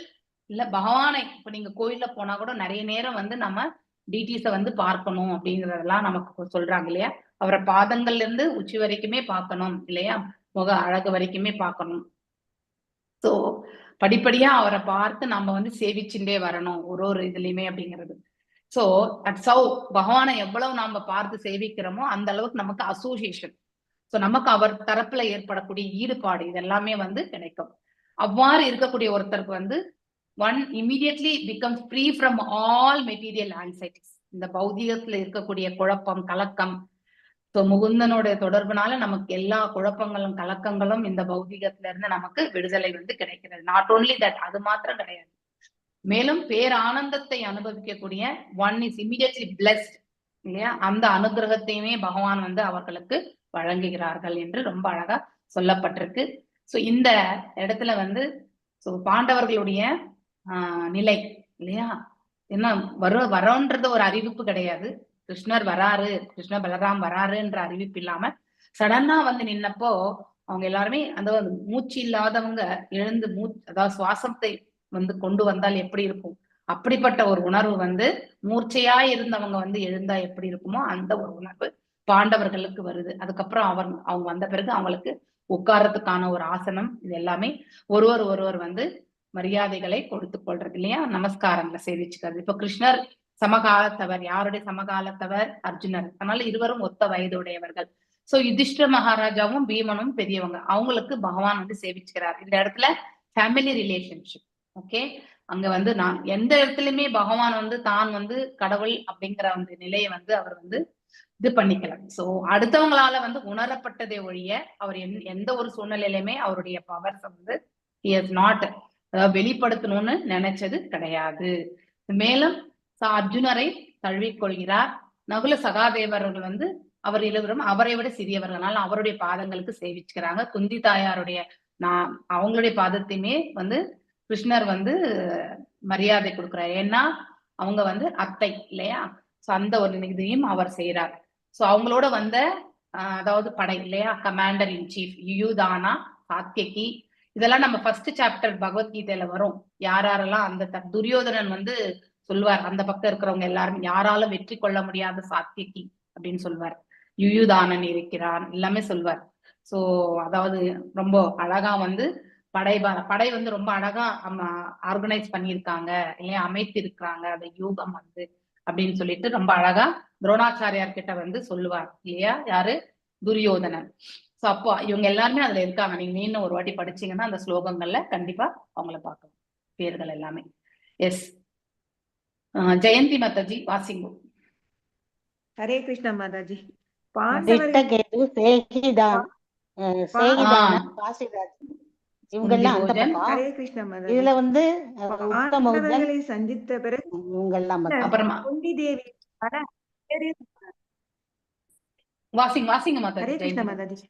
இல்ல பகவானை, இப்ப நீங்க கோயில்ல போனா கூட நிறைய நேரம் வந்து நம்ம டிடிஸ வந்து பார்க்கணும் அப்படிங்கறதெல்லாம் நமக்கு சொல்றாங்க இல்லையா. அவரை பாதங்கள்ல இருந்து உச்சி வரைக்குமே பார்க்கணும் இல்லையா, முக அழகு வரைக்குமே பார்க்கணும். சோ படிப்படியா அவரை பார்த்து நம்ம வந்து சேவிச்சுட்டே வரணும் ஒரு இதுலயுமே அப்படிங்கிறது. சோ அட்ஸ் ஹவ் பகவானை எவ்வளவு நாம பார்த்து சேவிக்கிறோமோ அந்த அளவுக்கு நமக்கு அசோசியேஷன், சோ நமக்கு அவர் தரப்புல ஏற்படக்கூடிய ஈடுபாடு இதெல்லாமே வந்து கிடைக்கும். அவ்வாறு இருக்கக்கூடிய ஒருத்தருக்கு வந்து one immediately becomes free from all material anxieties. இந்த பௌதிகத்துல இருக்கக்கூடிய குழப்பம் கலக்கம், சோ முகுந்தனோட தொடர்புனால நமக்கு எல்லா குழப்பங்களும் கலக்கங்களும் இந்த பௌதிகத்துல இருந்து நமக்கு விடுதலை வந்து கிடைக்கிறது. நாட் ஓன்லி தட், அது மாத்திரம் கிடையாது, மேலும் பேரானந்தத்தை அனுபவிக்கக்கூடிய ஒன் இஸ் இமிடியட்லி பிளஸ்ட் இல்லையா. அந்த அனுகிரகத்தையுமே பகவான் வந்து அவர்களுக்கு வழங்குகிறார்கள் என்று ரொம்ப அழகா சொல்லப்பட்டிருக்கு. சோ இந்த இடத்துல வந்து சோ பாண்டவர்களுடைய நிலை இல்லையா, என்ன வரோன்றது ஒரு அறிவிப்பு கிடையாது. கிருஷ்ணர் வராரு, கிருஷ்ண பலராம் வராருன்ற அறிவிப்பு இல்லாம சடனா வந்து நின்னப்போ அவங்க எல்லாருமே அந்த மூச்சு இல்லாதவங்க எழுந்து அதாவது சுவாசத்தை வந்து கொண்டு வந்தால் எப்படி இருக்கும், அப்படிப்பட்ட ஒரு உணர்வு வந்து மூர்ச்சையா இருந்தவங்க வந்து எழுந்தா எப்படி இருக்குமோ அந்த ஒரு உணர்வு பாண்டவர்களுக்கு வருது. அதுக்கப்புறம் அவங்க வந்த பிறகு அவங்களுக்கு உட்கார்றதுக்கான ஒரு ஆசனம், இது எல்லாமே ஒருவர் வந்து மரியாதைகளை கொடுத்து கொள்றது இல்லையா, நமஸ்காரங்களை சேவிச்சுக்கிறது. இப்ப கிருஷ்ணர் சமகாலத்தவர், யாருடைய சமகாலத்தவர், அர்ஜுனர், அதனால இருவரும் ஒத்த வயதுடையவர்கள். சோ யுதிஷ்டிர மகாராஜாவும் பீமனும் பெரியவங்க, அவங்களுக்கு பகவான் வந்து சேவிச்சுக்கிறார். இந்த இடத்துல ஃபேமிலி ரிலேஷன்ஷிப். ஓகே, அங்க வந்து நான் எந்த இடத்துலயுமே பகவான் வந்து தான் வந்து கடவுள் அப்படிங்கிற அந்த நிலையை வந்து அவர் வந்து இது பண்ணிக்கல. சோ அடுத்தவங்களால வந்து உணரப்பட்டதை ஒழிய அவர் எந்த ஒரு சூழ்நிலையிலுமே அவருடைய பவர்ஸ் வந்து he has not வெளிப்படுத்தணும்னு நினைச்சது கிடையாது. மேலும் அர்ஜுனரை தழுவிக்கொள்கிறார். நகுல சகாதேவர்கள் வந்து அவர் இருவரும் அவரை விட சிறியவர்களால் அவருடைய பாதங்களுக்கு சேவிச்சுக்கிறாங்க. குந்தி தாயாருடைய அவங்களுடைய பாதத்தையுமே வந்து கிருஷ்ணர் வந்து மரியாதை கொடுக்கிறார். ஏன்னா அவங்க வந்து அத்தை இல்லையா. சோ அந்த ஒரு இதையும் அவர் செய்யறார். சோ அவங்களோட வந்த அதாவது படை இல்லையா, commander in chief Yuyudhana, Satyaki, இதெல்லாம் நம்ம ஃபர்ஸ்ட் சாப்டர் பகவத்கீதையில வரும். யாரெல்லாம் அந்த துரியோதனன் வந்து சொல்வார், அந்த பக்கம் இருக்கிறவங்க எல்லாரும் யாராலும் வெற்றி கொள்ள முடியாத சாத்யகி அப்படின்னு சொல்வார். யுயுதானன் இருக்கிறான் எல்லாமே சொல்வார். சோ அதாவது ரொம்ப அழகா வந்து படை வந்து ரொம்ப அழகா ஆர்கனைஸ் பண்ணியிருக்காங்க இல்லையா, அமைத்து இருக்கிறாங்க அந்த யூகம் வந்து அப்படின்னு சொல்லிட்டு ரொம்ப அழகா துரோணாச்சாரியார் கிட்ட வந்து சொல்லுவார் இல்லையா, யாரு, துரியோதனன். சோ அப்போ இவங்க எல்லாருமே அதுல இருக்காங்க. நீங்க இன்னும் ஒரு வாட்டி படிச்சீங்கன்னா அந்த ஸ்லோகங்கள்ல கண்டிப்பா அவங்கள பார்க்கலாம், பேர்கள் எல்லாமே. எஸ் ஜெயந்தி மாதாஜி வாசிங்கோ. ஹரே கிருஷ்ணா மாதாஜி. பாண்டவர்கள் திட்டகேது, சேகிதான், சேகிதான, காசிராஜ் இவங்கெல்லாம் அந்த பூஜன். பக்கம். ஹரே கிருஷ்ணா மாதாஜி. இதுல வந்து உத்தம உஜன் பாண்டவர்களை சந்தித்த பிறகு இவங்கெல்லாம் மட்டும். அப்புறமா குந்தி தேவி வாசிங்க மாதாஜி. ஹரே கிருஷ்ணா மாதாஜி.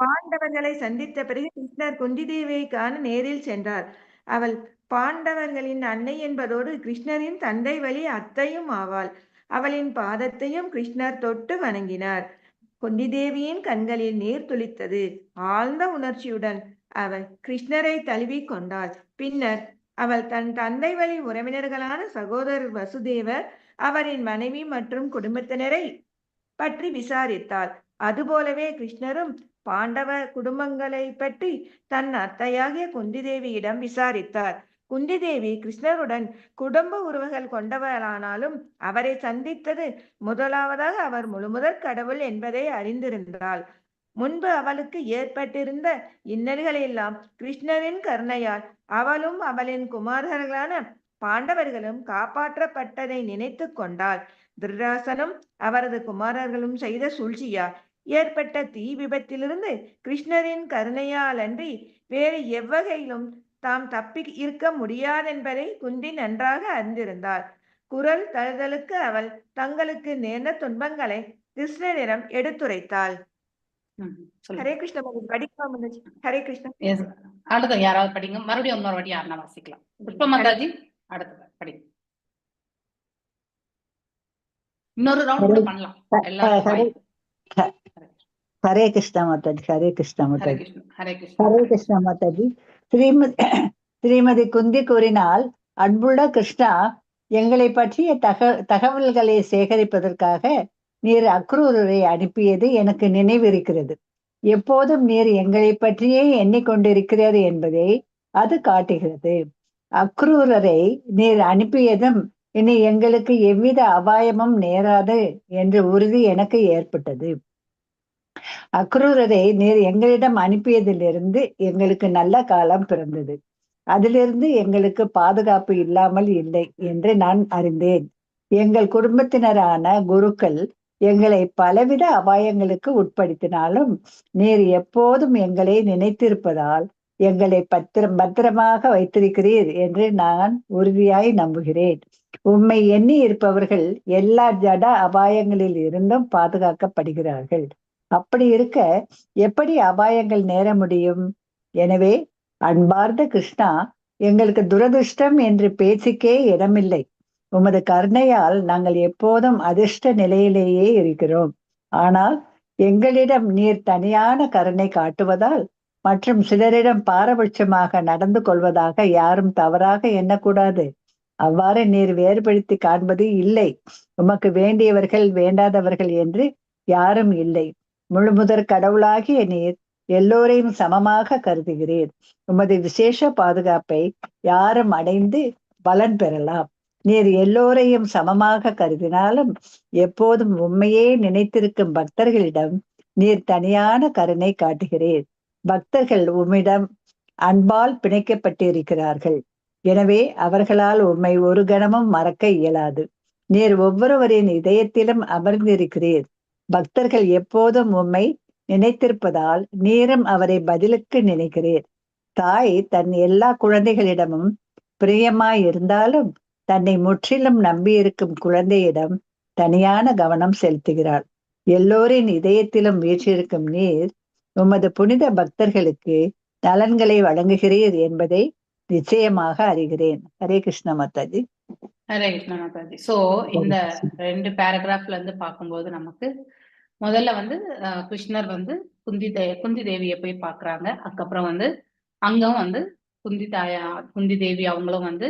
பாண்டவர்களை சந்தித்த பிறகு கிருஷ்ணர் குந்தி தேவியை காண நேரில் சென்றார். அவள் பாண்டவர்களின் அன்னை என்பதோடு கிருஷ்ணரின் தந்தை வழி அத்தையும் ஆவாள். அவளின் பாதத்தையும் கிருஷ்ணர் தொட்டு வணங்கினார். குந்தி தேவியின் கண்களில் நீர் துளித்தது. ஆழ்ந்த உணர்ச்சியுடன் அவள் கிருஷ்ணரை தழுவி கொண்டாள். பின்னர் அவள் தன் தந்தை வழி உறவினர்களான சகோதரர் வசுதேவர், அவரின் மனைவி மற்றும் குடும்பத்தினரை பற்றி விசாரித்தாள். அதுபோலவே கிருஷ்ணரும் பாண்டவ குடும்பங்களை பற்றி தன் அத்தையாகிய குந்தி தேவியிடம் விசாரித்தார். குந்தி தேவி கிருஷ்ணருடன் குடும்ப உறவுகள் கொண்டவரானாலும் அவரை சந்தித்தது முதலாவதாக அவர் முழுமுதற் கடவுள் என்பதை அறிந்திருந்தாள். முன்பு அவளுக்கு ஏற்பட்டிருந்த இன்னல்கள் எல்லாம் கிருஷ்ணரின் கருணையால் அவளும் அவளின் குமாரர்களான பாண்டவர்களும் காப்பாற்றப்பட்டதை நினைத்து கொண்டாள். துர்ராசனும் அவரது குமாரர்களும் செய்த சூழ்ச்சியால் ஏற்பட்ட தீ விபத்திலிருந்து கிருஷ்ணரின் கருணையால் அன்றி வேறு எவ்வகையிலும் தாம் தப்பி இருக்க முடியாதென்பதை குந்தி நன்றாக அறிந்திருந்தாள். குரல் தழுதலுக்கு அவள் தங்களுக்கு நேர்ந்த துன்பங்களை கிருஷ்ணரிடம் எடுத்துரைத்தாள். ஹரே கிருஷ்ணா படிக்கலாம். ஹரே கிருஷ்ணா. அடுத்த யாராவது படிங்க. மறுபடியும் இன்னொரு வாட்டி யாருன்னா வாசிக்கலாம். புஷ்ப மாதாஜி அடுத்த படிங்க. இன்னொரு ரவுண்ட் பண்ணலாம். ஹரே கிருஷ்ணா மாதாஜி. ஹரே கிருஷ்ணா மாதாஜி. ஹரே கிருஷ்ணா. ஹரே கிருஷ்ணா மாதாஜி. ஸ்ரீமதி குந்தி கூறினால், அன்புள்ள கிருஷ்ணா, எங்களை பற்றிய தகவல்களை சேகரிப்பதற்காக நீர் அக்ரூரரை அனுப்பியது எனக்கு நினைவிருக்கிறது. எப்போதும் நீர் எங்களை பற்றியே எண்ணிக்கொண்டிருக்கிறார் என்பதை அது காட்டுகிறது. அக்ரூரரை நீர் அனுப்பியதும் இனி எங்களுக்கு எவ்வித அபாயமும் நேராது என்ற உறுதி எனக்கு ஏற்பட்டது. அக்ரூரரை நீர் எங்களிடம் அனுப்பியதிலிருந்து எங்களுக்கு நல்ல காலம் பிறந்தது. அதிலிருந்து எங்களுக்கு பாதுகாப்பு இல்லாமல் இல்லை என்று நான் அறிந்தேன். எங்கள் குடும்பத்தினரான குருக்கள் எங்களை பலவித அபாயங்களுக்கு உட்படுத்தினாலும் நீர் எப்போதும் எங்களை நினைத்திருப்பதால் எங்களை பத்திரமாக வைத்திருக்கிறீர் என்று நான் உறுதியாய் நம்புகிறேன். உம்மை எண்ணி இருப்பவர்கள் எல்லா ஜட அபாயங்களில் இருந்தும் பாதுகாக்கப்படுகிறார்கள். அப்படி இருக்க எப்படி அபாயங்கள் நேர முடியும்? எனவே அன்பார்ந்த கிருஷ்ணா, எங்களுக்கு துரதிருஷ்டம் என்று பேச்சுக்கே இடமில்லை. உமது கருணையால் நாங்கள் எப்போதும் அதிர்ஷ்ட நிலையிலேயே இருக்கிறோம். ஆனால் எங்களிடம் நீர் தனியான கருணை காட்டுவதால் மற்றும் சிலரிடம் பாரபட்சமாக நடந்து கொள்வதாக யாரும் தவறாக எண்ணக்கூடாது. அவ்வாறு நீர் வேறுபடுத்தி காண்பது இல்லை. உமக்கு வேண்டியவர்கள் வேண்டாதவர்கள் என்று யாரும் இல்லை. முழுமுதற் கடவுளாகிய நீர் எல்லோரையும் சமமாக கருதுகிறீர். உமது விசேஷ பாதுகாப்பை யாரும் அடைந்து பலன் பெறலாம். நீர் எல்லோரையும் சமமாக கருதினாலும் எப்போதும் உண்மையே நினைத்திருக்கும் பக்தர்களிடம் நீர் தனியான கருணை காட்டுகிறீர். பக்தர்கள் உம்மிடம் அன்பால் பிணைக்கப்பட்டிருக்கிறார்கள். எனவே அவர்களால் உம்மை ஒரு கணமும் மறக்க இயலாது. நீர் ஒவ்வொருவரின் இதயத்திலும் அமர்ந்திருக்கிறீர். பக்தர்கள் எப்போதும் உம்மை நினைத்திருப்பதால் நீரும் அவரை பதிலுக்கு நினைக்கிறீர். தாய் தன் எல்லா குழந்தைகளிடமும் பிரியமாய் இருந்தாலும் தன்னை முற்றிலும் நம்பியிருக்கும் குழந்தையிடம் தனியான கவனம் செலுத்துகிறாள். எல்லோரின் இதயத்திலும் வீற்றிருக்கும் நீர் உமது புனித பக்தர்களுக்கு நலன்களை வழங்குகிறீர் என்பதை நிச்சயமாக அறிகிறேன். ஹரே கிருஷ்ண மாதாஜி. ஹரே கிருஷ்ண மாதாஜி. சோ இந்த 2 பேராகிராஃப்ல இருந்து பார்க்கும்போது நமக்கு முதல்ல வந்து கிருஷ்ணர் வந்து குந்தி தேவியை போய் பாக்குறாங்க. அதுக்கப்புறம் வந்து அங்கும் வந்து குந்தி தேவி அவங்களும் வந்து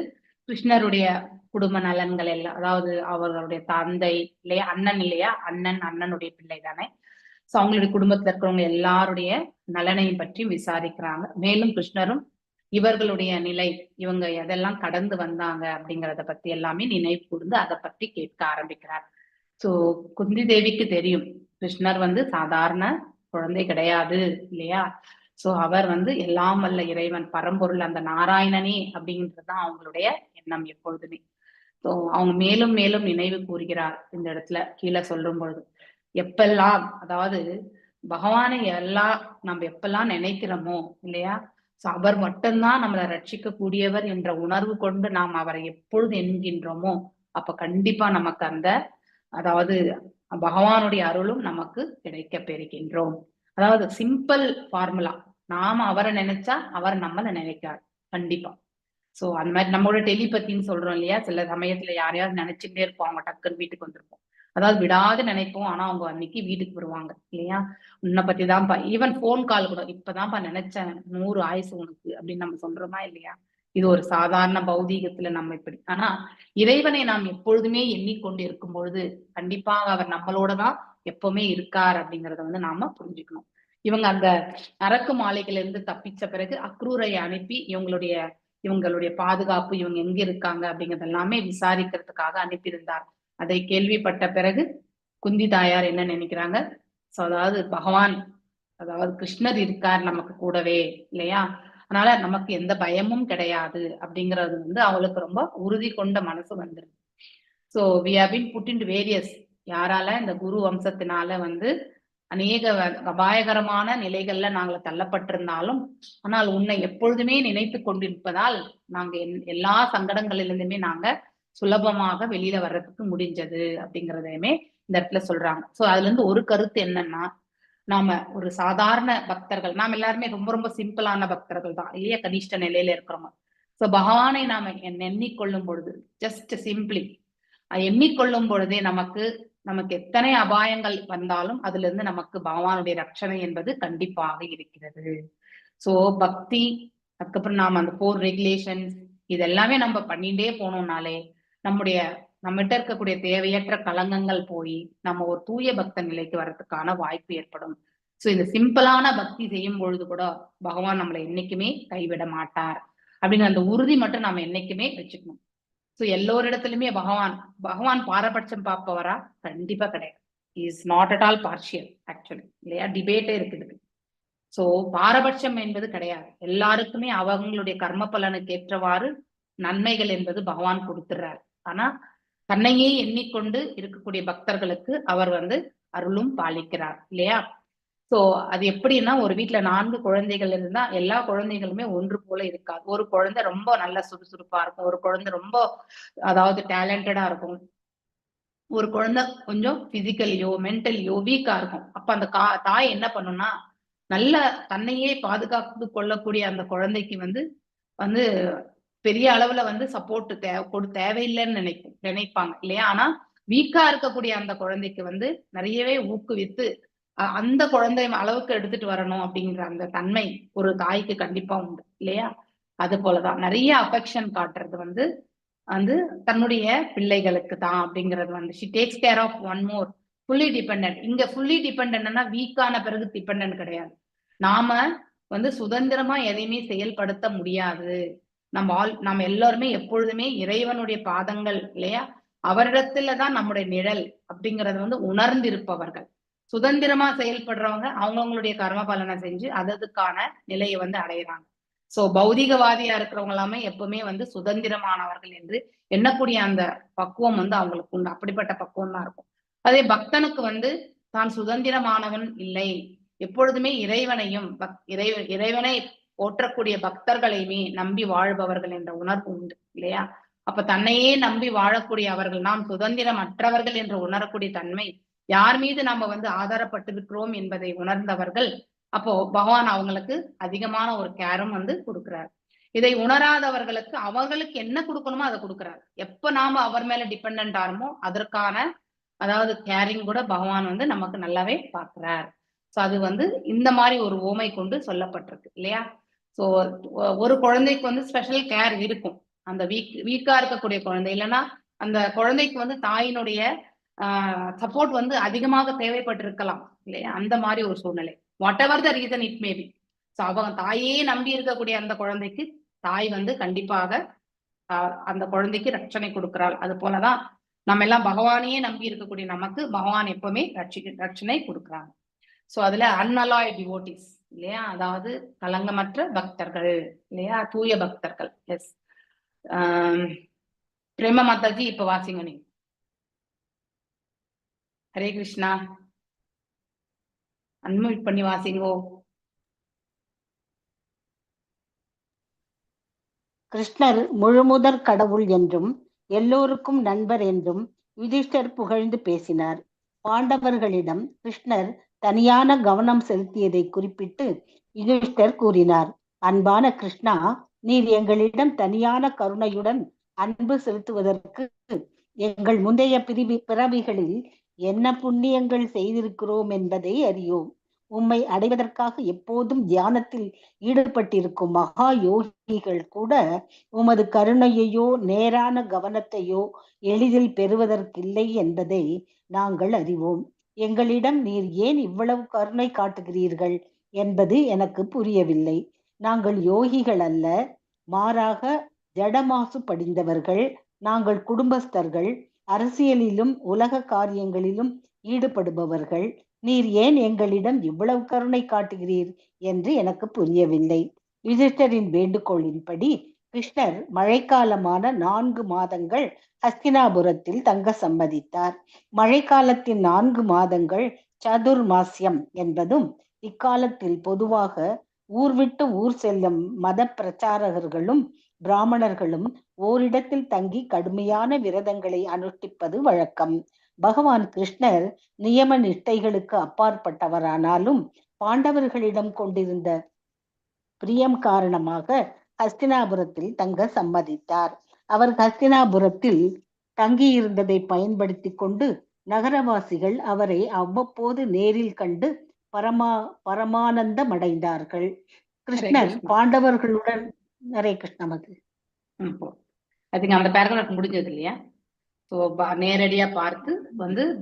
கிருஷ்ணருடைய குடும்ப நலன்கள் எல்லாம், அதாவது அவர்களுடைய தந்தை இல்லையா, அண்ணன் இல்லையா, அண்ணனுடைய பிள்ளை தானே. சோ அவங்களுடைய குடும்பத்துல இருக்கிறவங்க எல்லாருடைய நலனையும் பற்றி விசாரிக்கிறாங்க. மேலும் கிருஷ்ணரும் இவர்களுடைய நிலை, இவங்க எதெல்லாம் கடந்து வந்தாங்க அப்படிங்கறத பத்தி எல்லாமே நினைவு கூர்ந்து அதை பற்றி கேட்க ஆரம்பிக்கிறார். சோ குந்தி தேவிக்கு தெரியும் கிருஷ்ணர் வந்து சாதாரண குழந்தை கிடையாது இல்லையா. சோ அவர் வந்து எல்லாம் வல்ல இறைவன், பரம்பொருள், அந்த நாராயணனே அப்படின்றதுதான் அவங்களுடைய எண்ணம் எப்பொழுதுமே. ஸோ அவங்க மேலும் மேலும் நினைவு கூறுகிறார் இந்த இடத்துல கீழே சொல்லும் பொழுது. எப்பெல்லாம், அதாவது பகவானை எல்லாம் நம்ம எப்பெல்லாம் நினைக்கிறோமோ இல்லையா, சோ அவர் மட்டும்தான் நம்மளை ரட்சிக்க கூடியவர் என்ற உணர்வு கொண்டு நாம் அவரை எப்பொழுது என்கின்றோமோ அப்ப கண்டிப்பா நமக்கு அந்த, அதாவது பகவானுடைய அருளும் நமக்கு கிடைக்க பெறுகின்றோம். அதாவது சிம்பிள் ஃபார்முலா, நாம அவரை நினைச்சா அவர் நம்மளை நினைக்கார் கண்டிப்பா. சோ அந்த மாதிரி நம்மளோட டெலிபத்தின்னு சொல்றோம் இல்லையா, சில சமயத்துல யாரையாவது நினைச்சுட்டே இருப்போம், அவங்க டக்குன்னு வீட்டுக்கு வந்திருப்போம். அதாவது விடாது நினைப்போம், ஆனா அவங்க அன்னைக்கு வீட்டுக்கு வருவாங்க இல்லையா. உன்னை பத்தி தான்ப்பா, ஈவன் போன் கால் கூட, இப்பதான்ப்பா நினைச்சேன் 100 ஆயுசு உனக்கு அப்படின்னு நம்ம சொல்றோமா இல்லையா. இது ஒரு சாதாரண பௌதீகத்துல நம்ம இப்படி. ஆனா இறைவனை நாம் எப்பொழுதுமே எண்ணிக்கொண்டு இருக்கும் பொழுது கண்டிப்பாக அவர் நம்மளோடதான் எப்பவுமே இருக்கார் அப்படிங்கறத நாம புரிஞ்சுக்கணும். இவங்க அந்த அரக்கு மாலைகள் இருந்து தப்பிச்ச பிறகு அக்ரூரை அனுப்பி இவங்களுடைய பாதுகாப்பு, இவங்க எங்க இருக்காங்க அப்படிங்கறது எல்லாமே விசாரிக்கிறதுக்காக அனுப்பியிருந்தார். அதை கேள்விப்பட்ட பிறகு குந்தி தாயார் என்ன நினைக்கிறாங்க, அதாவது பகவான், அதாவது கிருஷ்ணர் இருக்கார் நமக்கு கூடவே இல்லையா, அதனால நமக்கு எந்த பயமும் கிடையாது அப்படிங்கிறது அவளுக்கு ரொம்ப உறுதி கொண்ட மனசு வந்துருது. So we have been put into various, யாரால, இந்த குரு வம்சத்தினால அநேக அபாயகரமான நிலைகள்ல நாங்கள் தள்ளப்பட்டிருந்தாலும், ஆனால் உன்னை எப்பொழுதுமே நினைத்து கொண்டிருப்பதால் நாங்க எல்லா சங்கடங்களிலிருந்துமே நாங்க சுலபமாக வெளியில வர்றதுக்கு முடிஞ்சது அப்படிங்கறதையுமே இந்த இடத்துல சொல்றாங்க. சோ அதுல இருந்து ஒரு கருத்து என்னன்னா, நாம ஒரு சாதாரண பக்தர்கள், நாம எல்லாருமே ரொம்ப ரொம்ப சிம்பிளான பக்தர்கள் தான் இல்லையா, கனிஷ்ட நிலையில இருக்கிறவங்க. சோ பகவானை நாம எண்ணிக்கொள்ளும் பொழுது, ஜஸ்ட் சிம்பிளி எண்ணிக்கொள்ளும் பொழுதே நமக்கு எத்தனை அபாயங்கள் வந்தாலும் அதுல இருந்து நமக்கு பகவானுடைய ரட்சணை என்பது கண்டிப்பாக இருக்கிறது. சோ பக்தி, அதுக்கப்புறம் நாம அந்த 4 ரெகுலேஷன்ஸ் இதெல்லாமே நம்ம பண்ணிட்டே போனோம்னாலே நம்மகிட்ட இருக்கக்கூடிய தேவையற்ற கலங்கங்கள் போய் நம்ம ஒரு தூய பக்த நிலைக்கு வர்றதுக்கான வாய்ப்பு ஏற்படும். சோ இந்த சிம்பிளான பக்தி செய்யும் பொழுது கூட பகவான் நம்மளை என்னைக்குமே கைவிட மாட்டார் அப்படிங்கிற அந்த உறுதி மட்டும் நாம என்னைக்குமே வச்சுக்கணும். சோ எல்லோரிடத்திலுமே பகவான் பாரபட்சம் பார்ப்பவரா? கண்டிப்பா கிடையாது. Is not at all partial actually இல்லையா, டிபேட்டே இருக்குது. சோ பாரபட்சம் என்பது கிடையாது, எல்லாருக்குமே அவங்களுடைய கர்ம பலனுக்கு ஏற்றவாறு நன்மைகள் என்பது பகவான் கொடுத்துறாரு. ஆனா தன்னையே எண்ணிக்கொண்டு இருக்கக்கூடிய பக்தர்களுக்கு அவர் அருளும் பாலிக்கிறார் இல்லையா. சோ அது எப்படின்னா, ஒரு வீட்டுல 4 குழந்தைகள் இருந்தா எல்லா குழந்தைகளுமே ஒன்று போல இருக்காது. ஒரு குழந்தை ரொம்ப நல்ல சுறுசுறுப்பா இருக்கும், ஒரு குழந்தை ரொம்ப அதாவது டேலண்டடா இருக்கும், ஒரு குழந்தை கொஞ்சம் பிசிக்கலியோ மென்டலியோ வீக்கா இருக்கும். அப்ப அந்த தாய் என்ன பண்ணும்னா, நல்ல தன்னையே பாதுகாத்து கொள்ளக்கூடிய அந்த குழந்தைக்கு வந்து பெரிய அளவுல சப்போர்ட் தேவையில்லைன்னு நினைப்பாங்க இல்லையா. ஆனா வீக்கா இருக்கக்கூடிய அந்த குழந்தைக்கு நிறையவே ஊக்குவித்து அந்த குழந்தை அளவுக்கு எடுத்துட்டு வரணும் அப்படிங்கிற அந்த தன்மை ஒரு தாய்க்கு கண்டிப்பா உண்டு இல்லையா. அது போலதான் நிறைய அஃபெக்ஷன் காட்டுறது தன்னுடைய பிள்ளைகளுக்கு தான் அப்படிங்கிறது she takes care of one more fully dependent. இங்க fully dependentனா வீக்கான பிறகு டிபெண்டன்ட் கிடையாது. நாம சுதந்திரமா எதையுமே செயல்படுத்த முடியாது. நம்ம எல்லாருமே எப்பொழுதுமே இறைவனுடைய பாதங்கள் இல்லையா, அவரிடத்துலதான் நம்முடைய நிழல் அப்படிங்கறது உணர்ந்திருப்பவர்கள். சுதந்திரமா செயல்படுறவங்க அவங்கவுங்களுடைய கர்ம பலனை செஞ்சு அதுக்கான நிலையை அடையிறாங்க. சோ பௌதிகவாதியா இருக்கிறவங்க எல்லாமே எப்பவுமே சுதந்திரமானவர்கள் என்று எண்ணக்கூடிய அந்த பக்குவம் அவங்களுக்கு உண்டு. அப்படிப்பட்ட பக்குவம் தான் இருக்கும். அதே பக்தனுக்கு தான் சுதந்திரமானவன் இல்லை, எப்பொழுதுமே இறைவனையும் இறைவனை போற்றக்கூடிய பக்தர்களையுமே நம்பி வாழ்பவர்கள் என்ற உணர்வு உண்டு இல்லையா. அப்ப தன்னையே நம்பி வாழக்கூடிய அவர்கள் நாம் சுதந்திரமற்றவர்கள் என்று உணரக்கூடிய தன்மை, யார் மீது நம்ம ஆதாரப்பட்டிருக்கிறோம் என்பதை உணர்ந்தவர்கள், அப்போ பகவான் அவங்களுக்கு அதிகமான ஒரு கேரும் கொடுக்கிறார். இதை உணராதவர்களுக்கு அவர்களுக்கு என்ன கொடுக்கணுமோ அதை கொடுக்கிறார். எப்ப நாம அவர் மேல டிபெண்ட் ஆறமோ அதற்கான அதாவது கேரிங் கூட பகவான் நமக்கு நல்லாவே பார்க்கிறார். சோ அது இந்த மாதிரி ஒரு ஓமை கொண்டு சொல்லப்பட்டிருக்கு இல்லையா. சோ ஒரு குழந்தைக்கு ஸ்பெஷல் கேர் இருக்கும், அந்த வீக்கா இருக்கக்கூடிய குழந்தை, இல்லைன்னா அந்த குழந்தைக்கு தாயினுடைய சப்போர்ட் அதிகமாக தேவைப்பட்டிருக்கலாம் இல்லையா. அந்த மாதிரி ஒரு சூழ்நிலை, what ever the reason it may be. So அவங்க தாயே நம்பி இருக்கக்கூடிய அந்த குழந்தைக்கு தாய் கண்டிப்பாக அந்த குழந்தைக்கு ரட்சணை கொடுக்கிறாள். அது போலதான் நம்ம எல்லாம் பகவானையே நம்பி இருக்கக்கூடிய நமக்கு பகவான் எப்பவுமே ரட்சணை கொடுக்குறாங்க. சோ அதுல அன்அலாய்ட் டிவோட்டிஸ் இல்லையா, அதாவது கலங்கமற்ற பக்தர்கள் இல்லையா, தூய பக்தர்கள். எஸ் பிரேமா மாதாஜி இப்ப வாசிங்க நீங்க. ஹரே கிருஷ்ணா, அன்மியூட் பண்ணி வாசிங்கோ. கிருஷ்ணர் முழுமுதற் கடவுள் என்றும் எல்லோருக்கும் நண்பர் என்றும் யுதிஷ்டர் புகழ்ந்து பேசினார். பாண்டவர்களிடம் கிருஷ்ணர் தனியான கவனம் செலுத்தியதை குறிப்பிட்டு யுதிஷ்டர் கூறினார், அன்பான கிருஷ்ணா, நீர் எங்களிடம் தனியான கருணையுடன் அன்பு செலுத்துவதற்கு எங்கள் முந்தைய பிறவிகளில் என்ன புண்ணியங்கள் செய்திருக்கிறோம் என்பதை அறியோம். உம்மை அடைவதற்காக எப்போதும் தியானத்தில் ஈடுபட்டிருக்கும் மகா யோகிகள் கூட உமது கருணையையோ நேரான கவனத்தையோ எளிதில் பெறுவதற்கில்லை என்பதை நாங்கள் அறிவோம். எங்களிடம் நீர் ஏன் இவ்வளவு கருணை காட்டுகிறீர்கள் என்பது எனக்கு புரியவில்லை. நாங்கள் யோகிகள் அல்ல, மாறாக ஜடமாசு படிந்தவர்கள். நாங்கள் குடும்பஸ்தர்கள், அரசியலிலும் உலக காரியங்களிலும் ஈடுபடுபவர்கள். நீர் ஏன் எங்களிடம் இவ்வளவு கருணை காட்டுகிறீர் என்று எனக்கு புரியவில்லை. யுதிஷ்டரின் வேண்டுகோளின்படி கிருஷ்ணர் மழைக்காலமான 4 மாதங்கள் ஹஸ்தினாபுரத்தில் தங்க சம்மதித்தார். மழைக்காலத்தின் 4 மாதங்கள் சதுர்மாசியம் என்பதும், இக்காலத்தில் பொதுவாக ஊர் விட்டு ஊர் செல்லும் மத பிரச்சாரகர்களும் பிராமணர்களும் ஓரிடத்தில் தங்கி கடுமையான விரதங்களை அனுஷ்டிப்பது வழக்கம். பகவான் கிருஷ்ணர் நியம நிஷ்டைகளுக்கு அப்பாற்பட்டவரானாலும் பாண்டவர்களிடம் கொண்டிருந்த பிரியம் காரணமாக ஹஸ்தினாபுரத்தில் தங்க சம்மதித்தார். அவர் ஹஸ்தினாபுரத்தில் தங்கியிருந்ததை பயன்படுத்தி கொண்டு நகரவாசிகள் அவரை அவ்வப்போது நேரில் கண்டு பரமானந்தமடைந்தார்கள். கிருஷ்ணர் பாண்டவர்களுடன் ஹரே கிருஷ்ணமது அதுக்கு அந்த பேராகிராஃப் முடிஞ்சது இல்லையா? ஸோ நேரடியா பார்த்து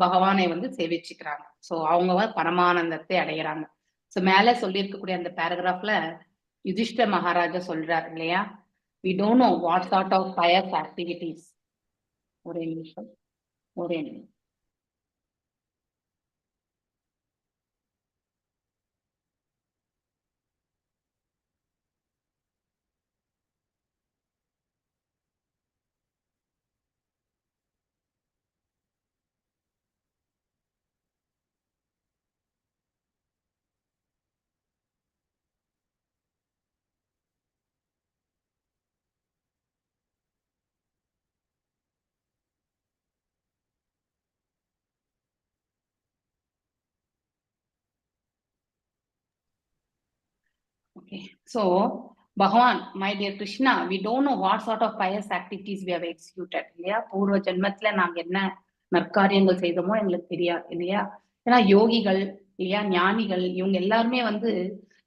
பகவானை சேவிச்சுக்கிறாங்க. ஸோ அவங்க பரமானந்தத்தை அடைகிறாங்க. ஸோ மேல சொல்லியிருக்கக்கூடிய அந்த பேராகிராஃப்ல யுதிஷ்ட மகாராஜா சொல்றாரு இல்லையா, we don't know what sort of pious activities. ஒரே நிமிஷம். Okay, so Bhagavan, my dear Krishna, we don't know what sort of pious activities we have executed. இல்லையா, பூர்வ ஜென்மத்துல நாங்க என்ன நற்காரியங்கள் செய்தோமோ எங்களுக்கு தெரியாது இல்லையா. ஏன்னா யோகிகள் இல்லையா, ஞானிகள், இவங்க எல்லாருமே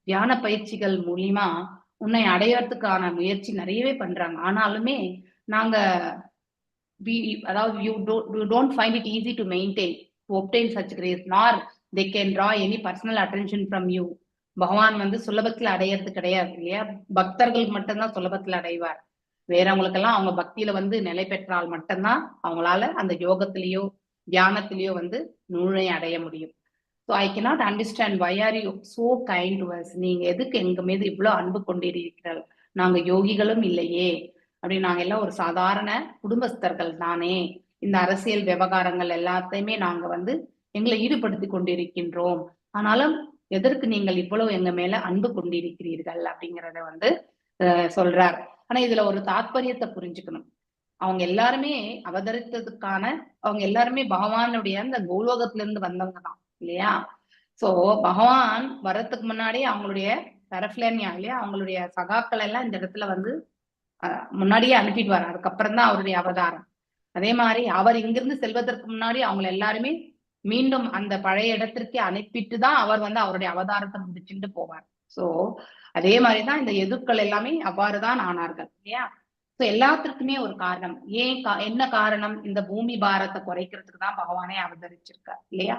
தியான பயிற்சிகள் மூலியமா உன்னை அடையறதுக்கான முயற்சி நிறையவே பண்றாங்க. ஆனாலுமே நாங்க அதாவது you don't find it easy to maintain, to obtain such grace, nor they can draw any personal attention from you. பகவான் சுலபத்துல அடையிறது கிடையாது இல்லையா. பக்தர்கள் மட்டும்தான் சுலபத்துல அடைவார். வேறவங்களுக்கெல்லாம் அவங்க பக்தியில நிலை பெற்றால் மட்டும்தான் அவங்களால அந்த யோகத்திலேயோ தியானத்திலேயோ நூழை அடைய முடியும். So I cannot understand why are you so kind to us. நீங்க எதுக்கு எங்க மீது இவ்வளவு அன்பு கொண்டிருக்கிறார்கள்? நாங்க யோகிகளும் இல்லையே, அப்படி நாங்க எல்லாம் ஒரு சாதாரண குடும்பஸ்தர்கள் தானே. இந்த அரசியல் விவகாரங்கள் எல்லாத்தையுமே நாங்க எங்களை ஈடுபடுத்தி கொண்டிருக்கின்றோம். ஆனாலும் எதற்கு நீங்கள் இவ்வளவு எங்க மேல அன்பு கொண்டிருக்கிறீர்கள் அப்படிங்கிறத சொல்றார். ஆனா இதுல ஒரு தாத்பரியத்தை புரிஞ்சுக்கணும். அவங்க எல்லாருமே அவதரித்ததுக்கான அவங்க எல்லாருமே பகவானுடைய அந்த கோலோகத்துல இருந்து வந்தவங்க தான் இல்லையா. சோ பகவான் வர்றதுக்கு முன்னாடி அவங்களுடைய தரஃப்லேனியா இல்லையா, அவங்களுடைய சகாக்கள் எல்லாம் இந்த இடத்துல முன்னாடியே அனுப்பிடுவார். அதுக்கப்புறம் தான் அவருடைய அவதாரம். அதே மாதிரி அவர் இங்கிருந்து செல்வதற்கு முன்னாடி அவங்க எல்லாருமே மீண்டும் அந்த பழைய இடத்திற்கே அனுப்பிட்டு தான் அவர் அவருடைய அவதாரத்தை முடிச்சுட்டு போவார். சோ அதே மாதிரிதான் இந்த எதுக்கள் எல்லாமே அவ்வாறுதான் ஆனார்கள் இல்லையா. சோ எல்லாத்திற்குமே ஒரு காரணம். என்ன காரணம்? இந்த பூமி பாரத்தை குறைக்கிறதுக்கு தான் பகவானே அவதரிச்சிருக்கார் இல்லையா.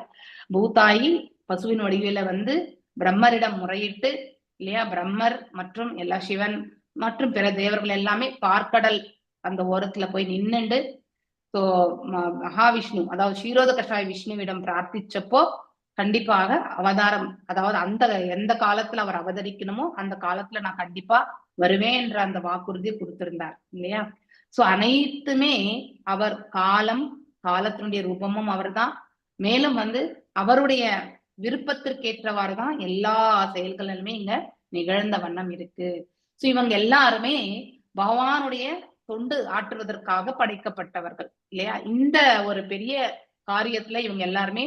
பூதாயி பசுவின் வடிவில பிரம்மரிடம் முறையிட்டு இல்லையா, பிரம்மர் மற்றும் எல்லா சிவன் மற்றும் பிற தேவர்கள் எல்லாமே பார்க்கடல் அந்த ஓரத்துல போய் நின்னுண்டு சோ மகாவிஷ்ணு அதாவது க்ஷீரோத கஷாய விஷ்ணுவிடம் பிரார்த்திச்சப்போ கண்டிப்பாக அவதாரம், அதாவது அந்த எந்த காலத்துல அவர் அவதரிக்கணுமோ அந்த காலத்துல நான் கண்டிப்பா வருவேன் என்ற அந்த வாக்குறுதியை கொடுத்திருந்தார் இல்லையா. சோ அனைத்துமே அவர் காலத்தினுடைய ரூபமும் அவர்தான். மேலும் வந்து அவருடைய விருப்பத்திற்கேற்றவாறு தான் எல்லா செயல்களுமே இங்க நிகழ்ந்த வண்ணம் இருக்கு. சோ இவங்க எல்லாருமே பகவானுடைய தொண்டு ஆற்றுவதற்காக படைக்கப்பட்டவர்கள் இல்லையா? இந்த ஒரு பெரிய காரியத்துல இவங்க எல்லாருமே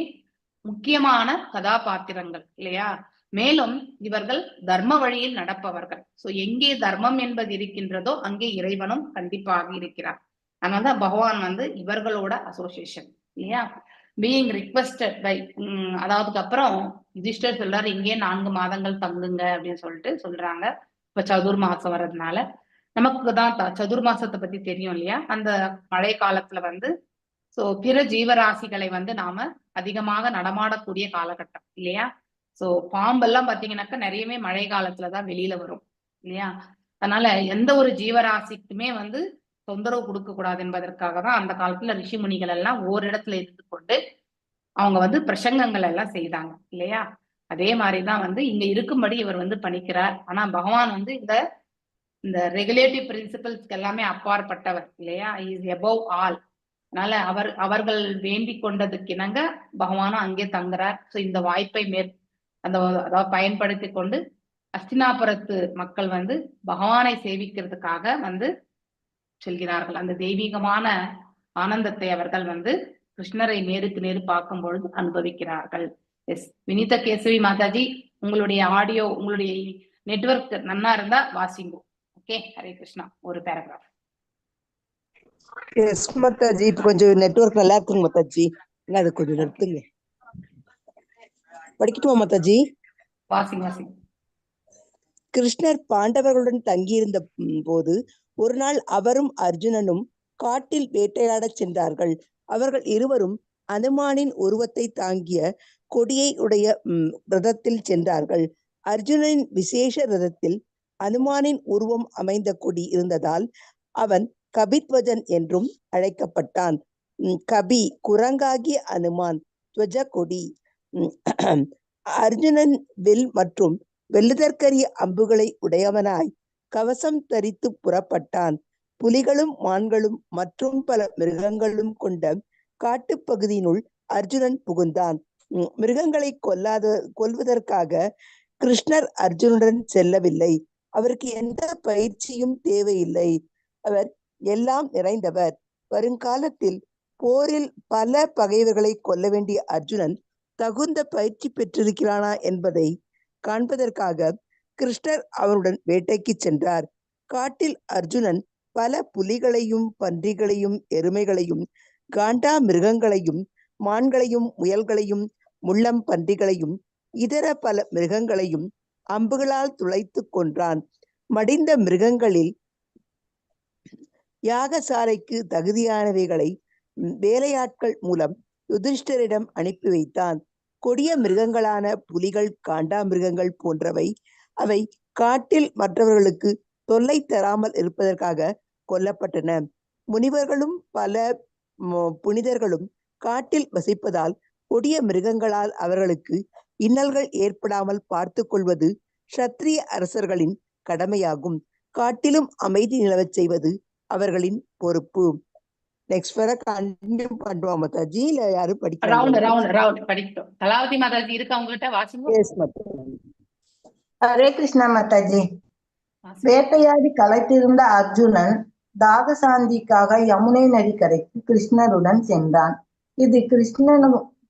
முக்கியமான கதாபாத்திரங்கள் இல்லையா? மேலும் இவர்கள் தர்ம வழியில் நடப்பவர்கள். சோ எங்கே தர்மம் என்பது இருக்கின்றதோ அங்கே இறைவனும் கண்டிப்பாக இருக்கிறார். அதனாலதான் பகவான் வந்து இவர்களோட அசோசியேஷன் இல்லையா? பீயிங் ரிக்வெஸ்டட் பை அதாவது அப்புறம் யுதிஷ்டர் சொல்றாரு, இங்கே 4 மாதங்கள் தங்குங்க அப்படின்னு சொல்லிட்டு சொல்றாங்க. இப்ப சதுர் மாசம் வர்றதுனால நமக்கு தான் சதுர் மாசத்தை பத்தி தெரியும் இல்லையா? அந்த மழை காலத்துல வந்து சோ பிற ஜீவராசிகளை வந்து நாம அதிகமாக நடமாடக்கூடிய காலகட்டம் இல்லையா? சோ பாம்பெல்லாம் பாத்தீங்கன்னாக்கா நிறையவே மழை காலத்துலதான் வெளியில வரும் இல்லையா? அதனால எந்த ஒரு ஜீவராசிக்குமே வந்து தொந்தரவு கொடுக்க கூடாது என்பதற்காக தான் அந்த காலத்துல ரிஷி முனிகள் எல்லாம் ஓரிடத்துல இருந்து கொண்டு அவங்க வந்து பிரசங்கங்கள் எல்லாம் செய்தாங்க இல்லையா? அதே மாதிரிதான் வந்து இங்க இருக்கும்படி இவர் வந்து பணிக்கிறார். ஆனா பகவான் வந்து இந்த ரெகுலேட்டிவ் பிரின்சிபல்ஸ்க்கு எல்லாமே அப்பாற்பட்டவர் இல்லையா? Is above all. அதனால அவர்கள் வேண்டிக் கொண்டதுக்கு இணங்க பகவானும் அங்கே தங்குறார். சோ இந்த வாய்ப்பை அதாவது பயன்படுத்தி கொண்டு அஸ்தினாபுரத்து மக்கள் வந்து பகவானை சேவிக்கிறதுக்காக வந்து செல்கிறார்கள். அந்த தெய்வீகமான ஆனந்தத்தை அவர்கள் வந்து கிருஷ்ணரை நேருக்கு நேரு பார்க்கும் பொழுது அனுபவிக்கிறார்கள். எஸ் வினிதா கேசவி மாதாஜி, உங்களுடைய ஆடியோ உங்களுடைய நெட்வொர்க் நன்னா இருந்தா வாசிங்கோ. ஓகே, ஹரே கிருஷ்ணா. ஒரு பேராகிராஃப். எஸ் மாதாஜி, இப்ப கொஞ்சம் நெட்வொர்க் நல்லா இருக்குங்க மாதாஜி, அது கொஞ்சம் நிறுத்துங்க. படிக்கட்டுமா மாதாஜி? வாசிங்க. கிருஷ்ணர் பாண்டவர்களுடன் தங்கியிருந்த போது ஒரு நாள் அவரும் அர்ஜுனனும் காட்டில் வேட்டையாடச் சென்றார்கள். அவர்கள் இருவரும் அனுமானின் உருவத்தை தாங்கிய கொடியை உடைய ரதத்தில் சென்றார்கள். அர்ஜுனனின் விசேஷ ரதத்தில் அனுமானின் உருவம் அமைந்த கொடி இருந்ததால் அவன் கபித்வஜன் என்றும் அழைக்கப்பட்டான். கபி குரங்காகிய அனுமான், துவஜ கொடி. அர்ஜுனன் வில் மற்றும் வெல்லுதற்கரிய அம்புகளை உடையவனாய் கவசம் தரித்து புறப்பட்டான். புலிகளும் மான்களும் மற்றும் பல மிருகங்களும் கொண்ட காட்டுப்பகுதியினுள் அர்ஜுனன் புகுந்தான். மிருகங்களை கொல்வதற்காக கிருஷ்ணர் அர்ஜுனுடன் செல்லவில்லை. அவருக்கு எந்த பயிற்சியும் தேவையில்லை. அவர் எல்லாம் நிறைந்தவர். வருங்காலத்தில் போரில் பல பகைவர்களை கொல்ல வேண்டிய அர்ஜுனன் தகுந்த பயிற்சி பெற்றிருக்கிறானா என்பதை காண்பதற்காக கிருஷ்ணர் அவருடன் வேட்டைக்கு சென்றார். காட்டில் அர்ஜுனன் பல புலிகளையும் பன்றிகளையும் எருமைகளையும் காண்டா மிருகங்களையும் மான்களையும் முயல்களையும் முள்ளம் பன்றிகளையும் இதர பல மிருகங்களையும் அம்புகளால் துளைத்து கொன்றான். மடிந்த மிருகங்களில் யாகசாலைக்கு தகுதியானவைகளை வேலையாட்கள் மூலம் யுதிஷ்டரிடம் அனுப்பி வைத்தான். கொடிய மிருகங்களான புலிகள் காண்டா மிருகங்கள் போன்றவை அவை காட்டில் மற்றவர்களுக்கு தொல்லை தராமல் இருப்பதற்காக கொல்லப்பட்டன. முனிவர்களும் பல புனிதர்களும் காட்டில் வசிப்பதால் கொடிய மிருகங்களால் அவர்களுக்கு இன்னல்கள் ஏற்படாமல் பார்த்து கொள்வது சத்திரிய அரசர்களின் கடமையாகும். காட்டிலும் அமைதி நிலவச் செய்வது அவர்களின் பொறுப்பு. நெக்ஸ்ட் வர கண்டினியூ பண்ணுவோம் மாதாஜி, இல்ல யாரும் படிக்கட்டும். கலாவதி மாதாஜி இருக்கா உங்ககிட்ட? வாசிங்க. எஸ் மாதாஜி. ஹரே கிருஷ்ணா மாதாஜி. வேட்டையாடி களைத்திருந்த அர்ஜுனன் தாகசாந்திக்காக யமுனை நதிக்கரைக்கு கிருஷ்ணருடன் சென்றான். இது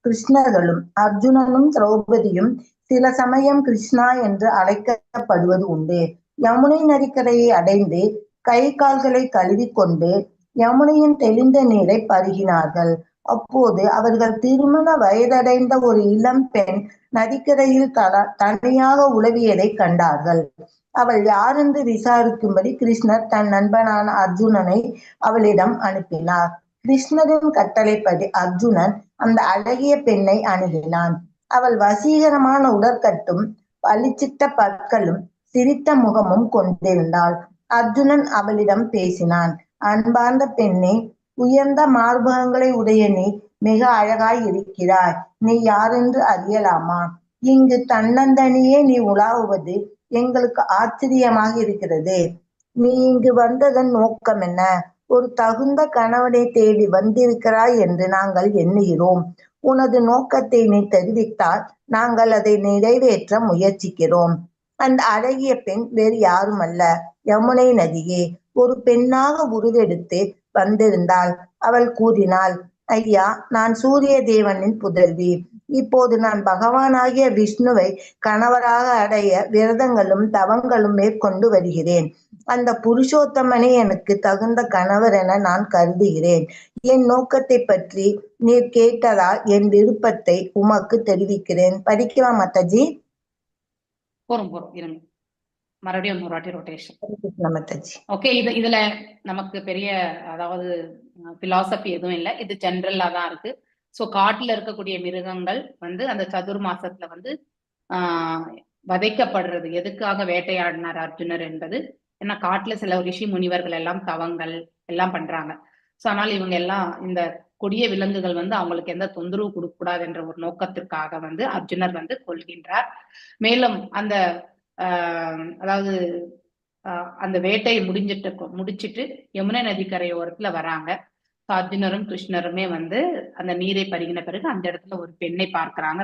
கிருஷ்ணர்களும் அர்ஜுனனும் திரௌபதியும் சில சமயம் கிருஷ்ணா என்று அழைக்கப்படுவது உண்டு. யமுனை நதிக்கரையை அடைந்து கை கால்களை கழுவி கொண்டு யமுனையின் தெளிந்த நீரை பருகினார்கள். அப்போது அவர்கள் திருமண வயதடைந்த ஒரு இளம் பெண் நதிக்கரையில் தனியாக உலவியதை கண்டார்கள். அவள் யார் என்று விசாரிக்கும்படி கிருஷ்ணர் தன் நண்பனான அர்ஜுனனை அவளிடம் அனுப்பினார். கிருஷ்ணரின் கட்டளைப்படி அர்ஜுனன் அந்த அழகிய பெண்ணை அணுகினான். அவள் வசீகரமான உடற்கட்டும் பளிச்சிட்ட பற்களும் சிரித்த முகமும் கொண்டிருந்தாள். அர்ஜுனன் அவளிடம் பேசினான். அன்பார்ந்த பெண்ணே, உயர்ந்த மார்பகங்களை உடைய நீ மிக அழகாய் இருக்கிறாய். நீ யாரென்று அறியலாமா? இங்கு தன்னந்தனியே நீ உலாவுவது எங்களுக்கு ஆச்சரியமாக இருக்கிறது. நீ இங்கு வந்ததன் நோக்கம் என்ன? ஒரு தகுந்த கணவனை தேடி வந்திருக்கிறாய் என்று நாங்கள் எண்ணுகிறோம். உனது நோக்கத்தை நீ தெரிவித்தால் நாங்கள் அதை நிறைவேற்ற முயற்சிக்கிறோம். அந்த அழகிய பெண் வேறு யாருமல்ல, யமுனை நதியே ஒரு பெண்ணாக உருவெடுத்து வந்திருந்தாள். அவள் கூறினாள், ஐயா, நான் சூரிய தேவனின் புதல்வி. இப்போது நான் பகவானாகிய விஷ்ணுவை கணவராக அடைய விரதங்களும் தவங்களும் மேற்கொண்டு வருகிறேன். அந்த புருஷோத்தமனே எனக்கு தகுந்த கணவர் என நான் கருதுகிறேன். என் நோக்கத்தை பற்றி நீர் கேட்டதால் என் விருப்பத்தை உமக்கு தெரிவிக்கிறேன். படிக்கலாம் மாதாஜி. போறோம் இருங்க, மறுபடியும் ஒரு வாட்டி ரொட்டேஷன். மாதாஜி. ஓகே, இதுல நமக்கு பெரிய அதாவது பிலாசபி எதுவும் இல்லை, இது ஜென்ரலா தான் இருக்கு. ஸோ காட்டுல இருக்கக்கூடிய மிருகங்கள் வந்து அந்த சதுர் மாசத்துல வந்து வதைக்கப்படுறது எதுக்காக வேட்டையாடினார் அர்ஜுனர் என்பது, ஏன்னா காட்டுல சில ரிஷி முனிவர்கள் எல்லாம் தவங்கள் எல்லாம் பண்றாங்க. ஸோ அதனால இவங்க எல்லாம் இந்த கொடிய விலங்குகள் வந்து அவங்களுக்கு எந்த தொந்தரவு கொடுக்க கூடாது என்ற ஒரு நோக்கத்திற்காக வந்து அர்ஜுனர் வந்து கொள்கின்றார். மேலும் அந்த அதாவது அந்த வேட்டையை முடிச்சிட்டு யமுனை நதிக்கரையோரத்துல வராங்க. அர்ஜுனரும் கிருஷ்ணருமே வந்து அந்த நீரை பருகின பிறகு அந்த இடத்துல ஒரு பெண்ணை பார்க்கிறாங்க,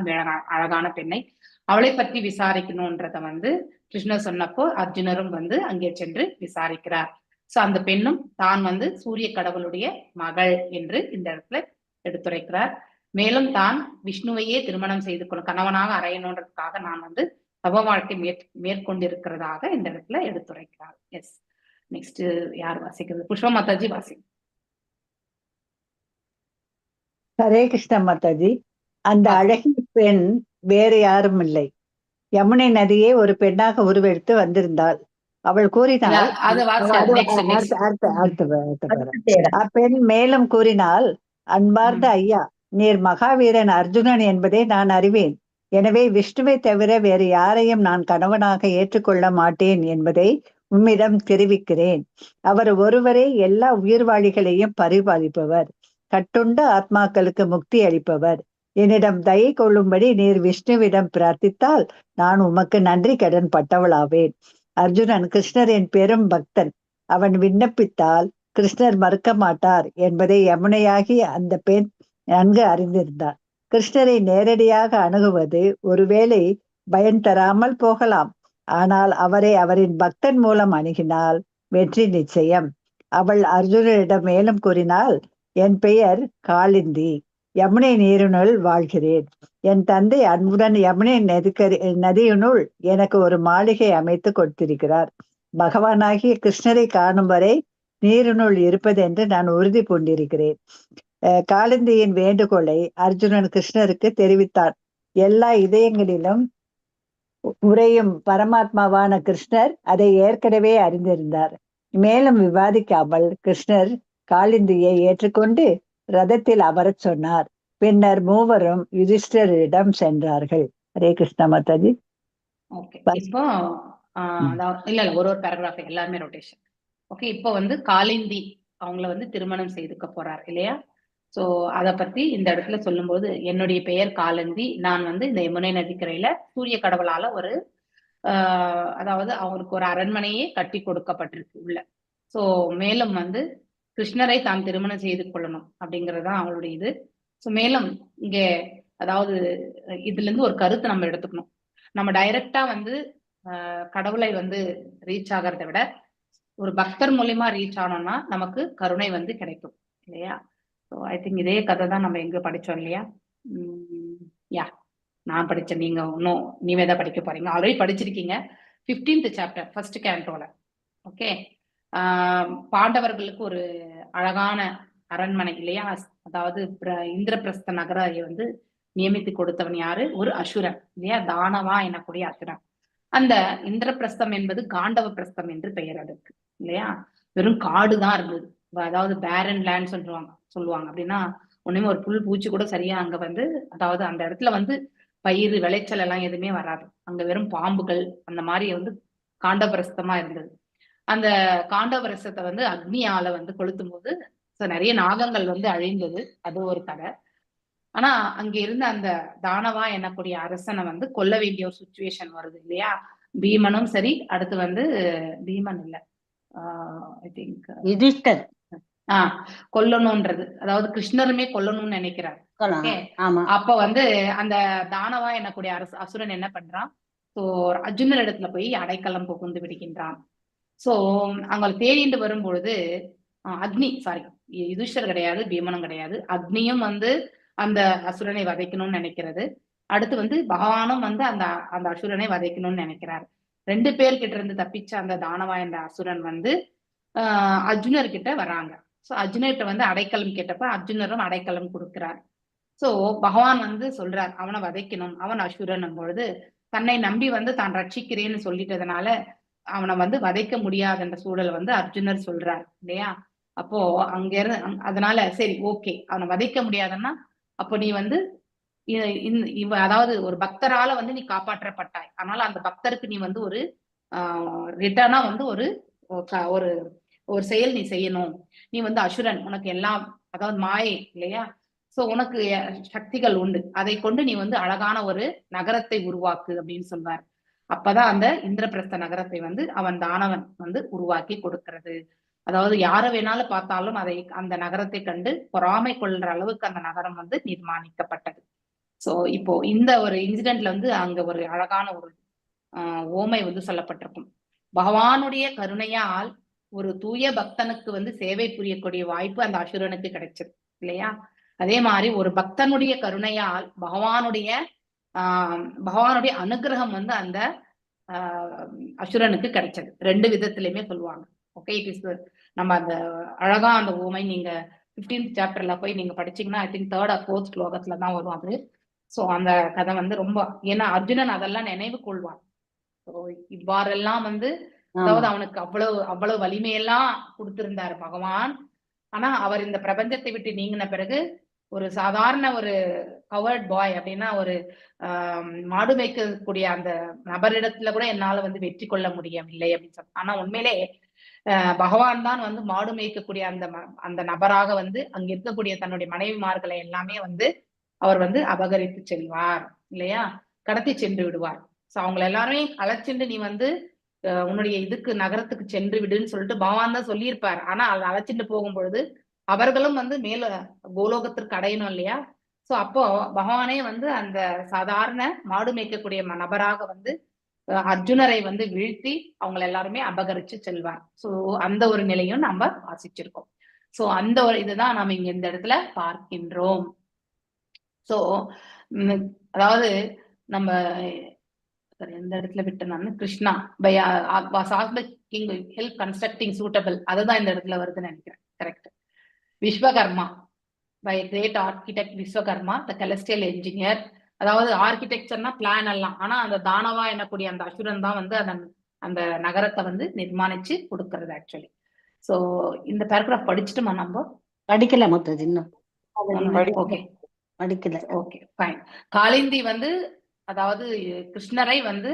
அழகான பெண்ணை. அவளை பற்றி விசாரிக்கணும்ன்றத வந்து கிருஷ்ணர் சொன்னப்போ அர்ஜுனரும் வந்து அங்கே சென்று விசாரிக்கிறார். சோ அந்த பெண்ணும் தான் வந்து சூரிய கடவுளுடைய மகள் என்று இந்த இடத்துல எடுத்துரைக்கிறார். மேலும் தான் விஷ்ணுவையே திருமணம் செய்து கொள்ள கணவனாக அறையணுன்றதுக்காக நான் வந்து தவ வாழ்க்கை மேற்கொண்டிருக்கிறதாக இந்த இடத்துல எடுத்துரைக்கிறார். எஸ், நெக்ஸ்ட் யார் வாசிக்கிறது? புஷ்பா மாதாஜி வாசி. ஹரே கிருஷ்ண மாதாஜி. அந்த அழகிய பெண் வேறு யாரும் இல்லை, யமுனை நதியே ஒரு பெண்ணாக உருவெடுத்து வந்திருந்தாள். அவள் கூறினாள், அப்பெண் மேலும் கூறினாள், அன்பார்ந்த ஐயா, நீர் மகாவீரன் அர்ஜுனன் என்பதை நான் அறிவேன். எனவே விஷ்ணுவை தவிர வேறு யாரையும் நான் கணவனாக ஏற்றுக்கொள்ள மாட்டேன் என்பதை உம்மிடம் தெரிவிக்கிறேன். அவர் ஒருவரே எல்லா உயிர்வாழிகளையும் பரிபாலிப்பவர், கட்டுண்ட ஆத்மாக்களுக்கு முக்தி அளிப்பவர். என்னிடம் தயை கொள்ளும்படி நீர் விஷ்ணுவிடம் பிரார்த்தித்தால் நான் உமக்கு நன்றி கடன் பட்டவளாவேன். அர்ஜுனன் கிருஷ்ணரின் பெரும் பக்தன். அவன் விண்ணப்பித்தால் கிருஷ்ணர் மறுக்க மாட்டார் என்பதை யமுனையாகி அந்த பெண் நன்கு அறிந்திருந்தார். கிருஷ்ணரை நேரடியாக அணுகுவது ஒருவேளை பயன் தராமல் போகலாம், ஆனால் அவரை அவரின் பக்தன் மூலம் அணுகினால் வெற்றி நிச்சயம். அவள் அர்ஜுனனிடம் மேலும் கூறினாள், என் பெயர் காளிந்தி, யமுனை நீரினுள் வாழ்கிறேன். என் தந்தை அன்புடன் யமுனை நதியினுள் எனக்கு ஒரு மாளிகை அமைத்து கொடுத்திருக்கிறார். பகவானாகிய கிருஷ்ணரை காணும் வரை நீரினுள் இருப்பதென்று நான் உறுதி பூண்டிருக்கிறேன். காளிந்தியின் வேண்டுகோளை அர்ஜுனன் கிருஷ்ணருக்கு தெரிவித்தான். எல்லா இதயங்களிலும் உரையும் பரமாத்மாவான கிருஷ்ணர் அதை ஏற்கனவே அறிந்திருந்தார். மேலும் விவாதிக்காமல் கிருஷ்ணர் காளிந்தியை ஏற்றுக்கொண்டு ரதத்தில் அமரச் சொன்னார். பின்னர் மூவரும் யுதிஷ்டரிடம் சென்றார்கள். ஹரே கிருஷ்ண மாதாஜி. இப்போ இல்ல ஒரு பேராகிராஃப் எல்லாருமே ரொட்டேஷன். ஓகே, இப்போ வந்து காளிந்தி அவங்கள வந்து திருமணம் செய்துக்க போறார் இல்லையா? சோ அத பத்தி இந்த இடத்துல சொல்லும்போது, என்னுடைய பெயர் காளிந்தி, நான் வந்து இந்த யமுனை நதிக்கரையில சூரிய கடவுளால ஒரு அதாவது அவருக்கு ஒரு அரண்மனையே கட்டி கொடுக்கப்பட்டிருக்கு உள்ள. சோ மேலும் வந்து கிருஷ்ணரை தான் திருமணம் செய்து கொள்ளணும் அப்படிங்கறதுதான் அவளுடைய இது. சோ மேலும் இங்க அதாவது இதுல இருந்து ஒரு கருத்தை நம்ம எடுத்துக்கணும். நம்ம டைரக்டா வந்து கடவுளை வந்து ரீச் ஆகிறத விட ஒரு பக்தர் மூலியமா ரீச் ஆனோம்னா நமக்கு கருணை வந்து கிடைக்கும் இல்லையா? ஸோ ஐ திங்க் இதே கதை தான் நம்ம எங்க படிச்சோம் இல்லையா? நான் படிச்சேன், நீங்க இன்னும் நீவே தான் படிக்க போறீங்க, ஆல்ரெடி படிச்சிருக்கீங்க. 15th chapter first கேண்டோல. ஓகே, பாண்டவர்களுக்கு ஒரு அழகான அரண்மனை இல்லையா? அதாவது இந்திரபிரஸ்த நகரை வந்து நியமித்து கொடுத்தவன் யாரு? ஒரு அசுரன் இல்லையா? தானவா எனக்கூடிய அசுரன். அந்த இந்திரபிரஸ்தம் என்பது காண்டவ பிரஸ்தம் என்று பெயர் அதுக்கு இல்லையா? வெறும் காடுதான் இருந்தது. அதாவது பேரன் லேண்ட் சொல்லுவாங்க அப்படின்னா ஒண்ணுமே ஒரு புல் பூச்சி கூட சரியா அங்க வந்து அதாவது அந்த இடத்துல வந்து பயிர் விளைச்சல் எல்லாம் எதுவுமே வராது. அங்க வெறும் பாம்புகள் அந்த மாதிரி வந்து காண்டவரஸ்தமா இருந்தது. அந்த காண்டவரசத்தை வந்து அக்னியால வந்து கொளுத்தும் போது நிறைய நாகங்கள் வந்து அழிந்தது. அது ஒரு கதை. ஆனா அங்க இருந்த அந்த தானவா எனக்கூடிய அரசனை வந்து கொல்ல வேண்டிய ஒரு சுச்சுவேஷன் வருது இல்லையா? பீமனும் சரி, அடுத்து வந்து பீமன் இல்ல, ஐ திங்க் கொல்லணும்ன்றது, அதாவது கிருஷ்ணருமே கொல்லணும்னு நினைக்கிறார். ஓகே, ஆமா. அப்ப வந்து அந்த தானவா என்னக்கூடிய அசுரன் என்ன பண்றான், சோ அர்ஜுனர் இடத்துல போய் அடைக்கலம் புகுந்து விடுகின்றான். சோ அவங்க தேடிட்டு வரும்பொழுது அக்னி, சாரி யுதிஷ்டர் கிடையாது, பீமனும் கிடையாது, அக்னியும் வந்து அந்த அசுரனை வதைக்கணும்னு நினைக்கிறது. அடுத்து வந்து பகவானும் வந்து அந்த அந்த அசுரனை வதைக்கணும்னு நினைக்கிறார். 2 பேர்கிட்ட இருந்து தப்பிச்ச அந்த தானவா என்ற அசுரன் வந்து அர்ஜுனர் கிட்ட வராங்க. சோ அர்ஜுனர்கிட்ட வந்து அடைக்கலம் கேட்டப்ப அர்ஜுனரும் அடைக்கலம் கொடுக்கிறார். சோ பகவான் வந்து சொல்றார் அவனை வதைக்கணும், அவன் அசுரன் பொழுது தன்னை நம்பி வந்து தான் ரட்சிக்கிறேன்னு சொல்லிட்டதுனால அவனை வந்து வதைக்க முடியாதுன்ற சூழல் வந்து அர்ஜுனர் சொல்றார் இல்லையா. அப்போ அங்க இருந்து அதனால சரி ஓகே, அவனை வதைக்க முடியாதுன்னா அப்போ நீ வந்து அதாவது ஒரு பக்தரால வந்து நீ காப்பாற்றப்பட்டாய், அதனால அந்த பக்தருக்கு நீ வந்து ஒரு ரிட்டர்னா வந்து ஒரு ஒரு செயல் நீ செய்யணும். நீ வந்து அசுரன், உனக்கு எல்லாம் அதாவது மாயை இல்லையா, சோ உனக்கு சக்திகள் உண்டு, அதை கொண்டு நீ வந்து அழகான ஒரு நகரத்தை உருவாக்கு அப்படின்னு சொல்வார். அப்பதான் அந்த இந்திரபிரஸ்த நகரத்தை வந்து அவன் தானவன் வந்து உருவாக்கி கொடுக்கிறது. அதாவது யார வேணாலும் பார்த்தாலும் அதை அந்த நகரத்தை கண்டு பொறாமை கொள்ற அளவுக்கு அந்த நகரம் வந்து நிர்மாணிக்கப்பட்டது. சோ இப்போ இந்த ஒரு இன்சிடென்ட்ல வந்து அங்க ஒரு அழகான ஒரு ஓமை வந்து சொல்லப்பட்டிருக்கும். பகவானுடைய கருணையால் ஒரு தூய பக்தனுக்கு வந்து சேவை புரியக்கூடிய வாய்ப்பு அந்த அசுரனுக்கு கிடைச்சது இல்லையா. அதே மாதிரி ஒரு பக்தனுடைய கருணையால் பகவானுடைய அனுகிரகம் வந்து அந்த அசுரனுக்கு கிடைச்சது. 2 விதத்திலயுமே சொல்லுவாங்க. ஓகே, இட் இஸ் நம்ம அந்த அழகா அந்த ஓமை நீங்க 15th சாப்டர்ல போய் நீங்க படிச்சீங்கன்னா I think 3rd or 4th ஸ்லோகத்துல தான் வரும் அது. சோ அந்த கதை வந்து ரொம்ப, ஏன்னா அர்ஜுனன் அதெல்லாம் நினைவு கொள்வான். இவ்வாறெல்லாம் வந்து அதாவது அவனுக்கு அவ்வளவு வலிமையெல்லாம் கொடுத்திருந்தாரு பகவான். ஆனா அவர் இந்த பிரபஞ்சத்தை விட்டு நீங்கின பிறகு ஒரு சாதாரண ஒரு கவர்ட் பாய் அப்படின்னா ஒரு மாடு மேய்க்கக்கூடிய அந்த நபரிடத்துல கூட என்னால வந்து வெற்றி கொள்ள முடியவில்லை அப்படின்னு சொன்ன. ஆனா உண்மையிலே பகவான் தான் வந்து மாடு மேய்க்கக்கூடிய அந்த நபராக வந்து அங்க இருக்கக்கூடிய தன்னுடைய மனைவிமார்களை எல்லாமே வந்து அவர் வந்து அபகரித்து செல்வார் இல்லையா, கடத்தி சென்று விடுவார். சோ அவங்களை எல்லாருமே அழைச்சிட்டு நீ வந்து உன்னுடைய இதுக்கு நகரத்துக்கு சென்று விடுன்னு சொல்லிட்டு பகவான் தான் சொல்லியிருப்பார். ஆனா அதை அழைச்சிட்டு போகும்பொழுது அவர்களும் வந்து மேல கோலோகத்திற்கு அடையணும் இல்லையா. சோ அப்போ பகவானே வந்து அந்த சாதாரண மாடு மேய்க்கக்கூடிய நபராக வந்து அர்ஜுனரை வந்து வீழ்த்தி அவங்களை எல்லாருமே அபகரிச்சு செல்வார். சோ அந்த ஒரு நிலையும் நம்ம வாசிச்சிருக்கோம். சோ அந்த ஒரு இதுதான் நம்ம இங்க இந்த இடத்துல பார்க்கின்றோம். சோ அதாவது நம்ம எந்த இடத்துல விட்டோம்னா Krishna by king help constructing suitable, அதுதான் இந்த இடத்துல வருதுன்னு நினைக்கிறேன். Correct. Vishwakarma by great architect Vishwakarma the celestial engineer. அதாவது ஆர்கிடெக்சர்னா பிளான் எல்லாம், ஆனா அந்த தானவா என்னக்கூடிய அந்த அசுரன் தான் வந்து அந்த நகரத்தை வந்து நிர்மாணிச்சு கொடுக்கறது ஆக்சுவலி. சோ இந்த பேராகிராஃப் படிச்சுட்டுமா நம்ம படிக்கல மொத்தம் இன்னும் ஓகே படிக்கல. Okay fine. காளிந்தி வந்து அதாவது கிருஷ்ணரை வந்து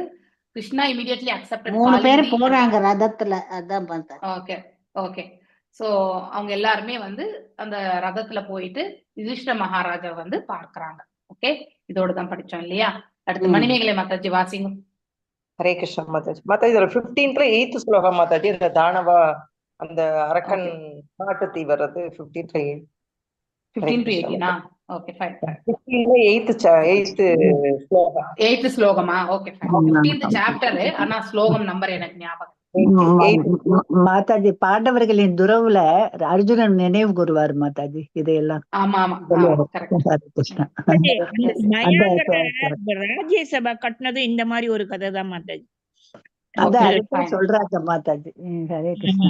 கிருஷ்ணா இமிடியட்லி அக்செப்டட். 3 பேர் போறாங்க ரதத்துல, அதான் பார்த்தேன். Okay okay. சோ அவங்க எல்லாருமே வந்து அந்த ரதத்துல போயிட்டு யுதிஷ்ட மகாராஜா வந்து பார்க்கறாங்க. ஓகே, இதோட தான் படிச்சோம் இல்லையா. அடுத்து மணிமேகலை மாதாஜி வாசிங்க. ஹரே கிருஷ்ணா மாதாஜி. மாதாஜி இதுல 15th 8th ஸ்லோகம் மாதாஜி, அந்த தானவா அந்த அரக்கன் நாட்டுத்தி வர்றது 15th 8th. Okay fine. 8th ஸ்லோகமா? Okay fine. 15th சாப்டர், ஆனா ஸ்லோகம் நம்பர் எனக்கு ஞாபகம். மாதாஜி பாண்டவர்களின் துறவுல அர்ஜுனன் நினைவு கூறுவார் மாதாஜி இதையெல்லாம். ஆமா ஆமா ராஜ்யசபா கட்டினது இந்த மாதிரி ஒரு கதை தான் மாதாஜி. அதான் சொல்றாங்க மாதாஜி. ஹரே கிருஷ்ணா.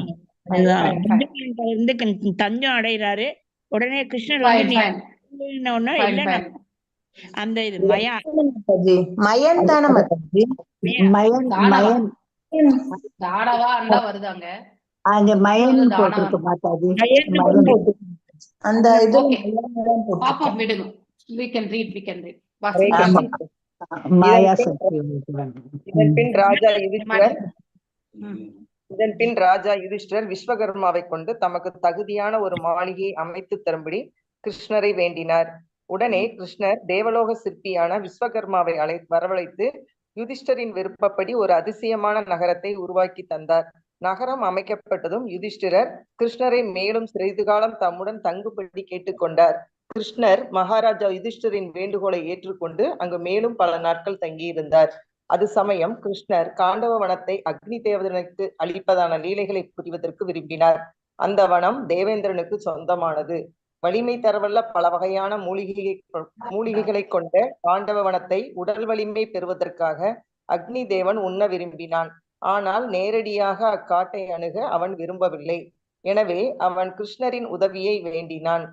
தஞ்சம் அடைகிறாரு. உடனே கிருஷ்ணர் அந்த இது மயன் தான மயன் தானவா அண்டா வருதாங்க. அங்க மயன் போட்டிருக்கு மாதாஜி. அந்த இது பாப்போம், விடுங்க. we can read மாயா சக்தி. இதன் பின் ராஜா யுதிஷ்டர் விஸ்வகர்மாவை கொண்டு தமக்கு தகுதியான ஒரு மாளிகையை அமைத்து தரும்படி கிருஷ்ணரை வேண்டினார். உடனே கிருஷ்ணர் தேவலோக சிற்பியான விஸ்வகர்மாவை வரவழைத்து யுதிஷ்டரின் விருப்பப்படி ஒரு அதிசயமான நகரத்தை உருவாக்கி தந்தார். நகரம் அமைக்கப்பட்டதும் யுதிஷ்டிரர் கிருஷ்ணரை மேலும் சிறிது காலம் தம்முடன் தங்குபடி கேட்டுக்கொண்டார். கிருஷ்ணர் மகாராஜா யுதிஷ்டரின் வேண்டுகோளை ஏற்றுக்கொண்டு அங்கு மேலும் பல நாட்கள் தங்கியிருந்தார். அது சமயம் கிருஷ்ணர் காண்டவ வனத்தை அக்னி தேவதனுக்கு அளிப்பதான லீலைகளை புரிவதற்கு விரும்பினார். அந்த வனம் தேவேந்திரனுக்கு சொந்தமானது. வலிமை தரவல்ல பல வகையான மூலிகைகளை கொண்ட காண்டவ வனத்தை உடல் வலிமை பெறுவதற்காக அக்னி தேவன் உண்ண விரும்பினான். ஆனால் நேரடியாக அக்காட்டை அணுக அவன் விரும்பவில்லை. எனவே அவன் கிருஷ்ணரின் உதவியை வேண்டினான்.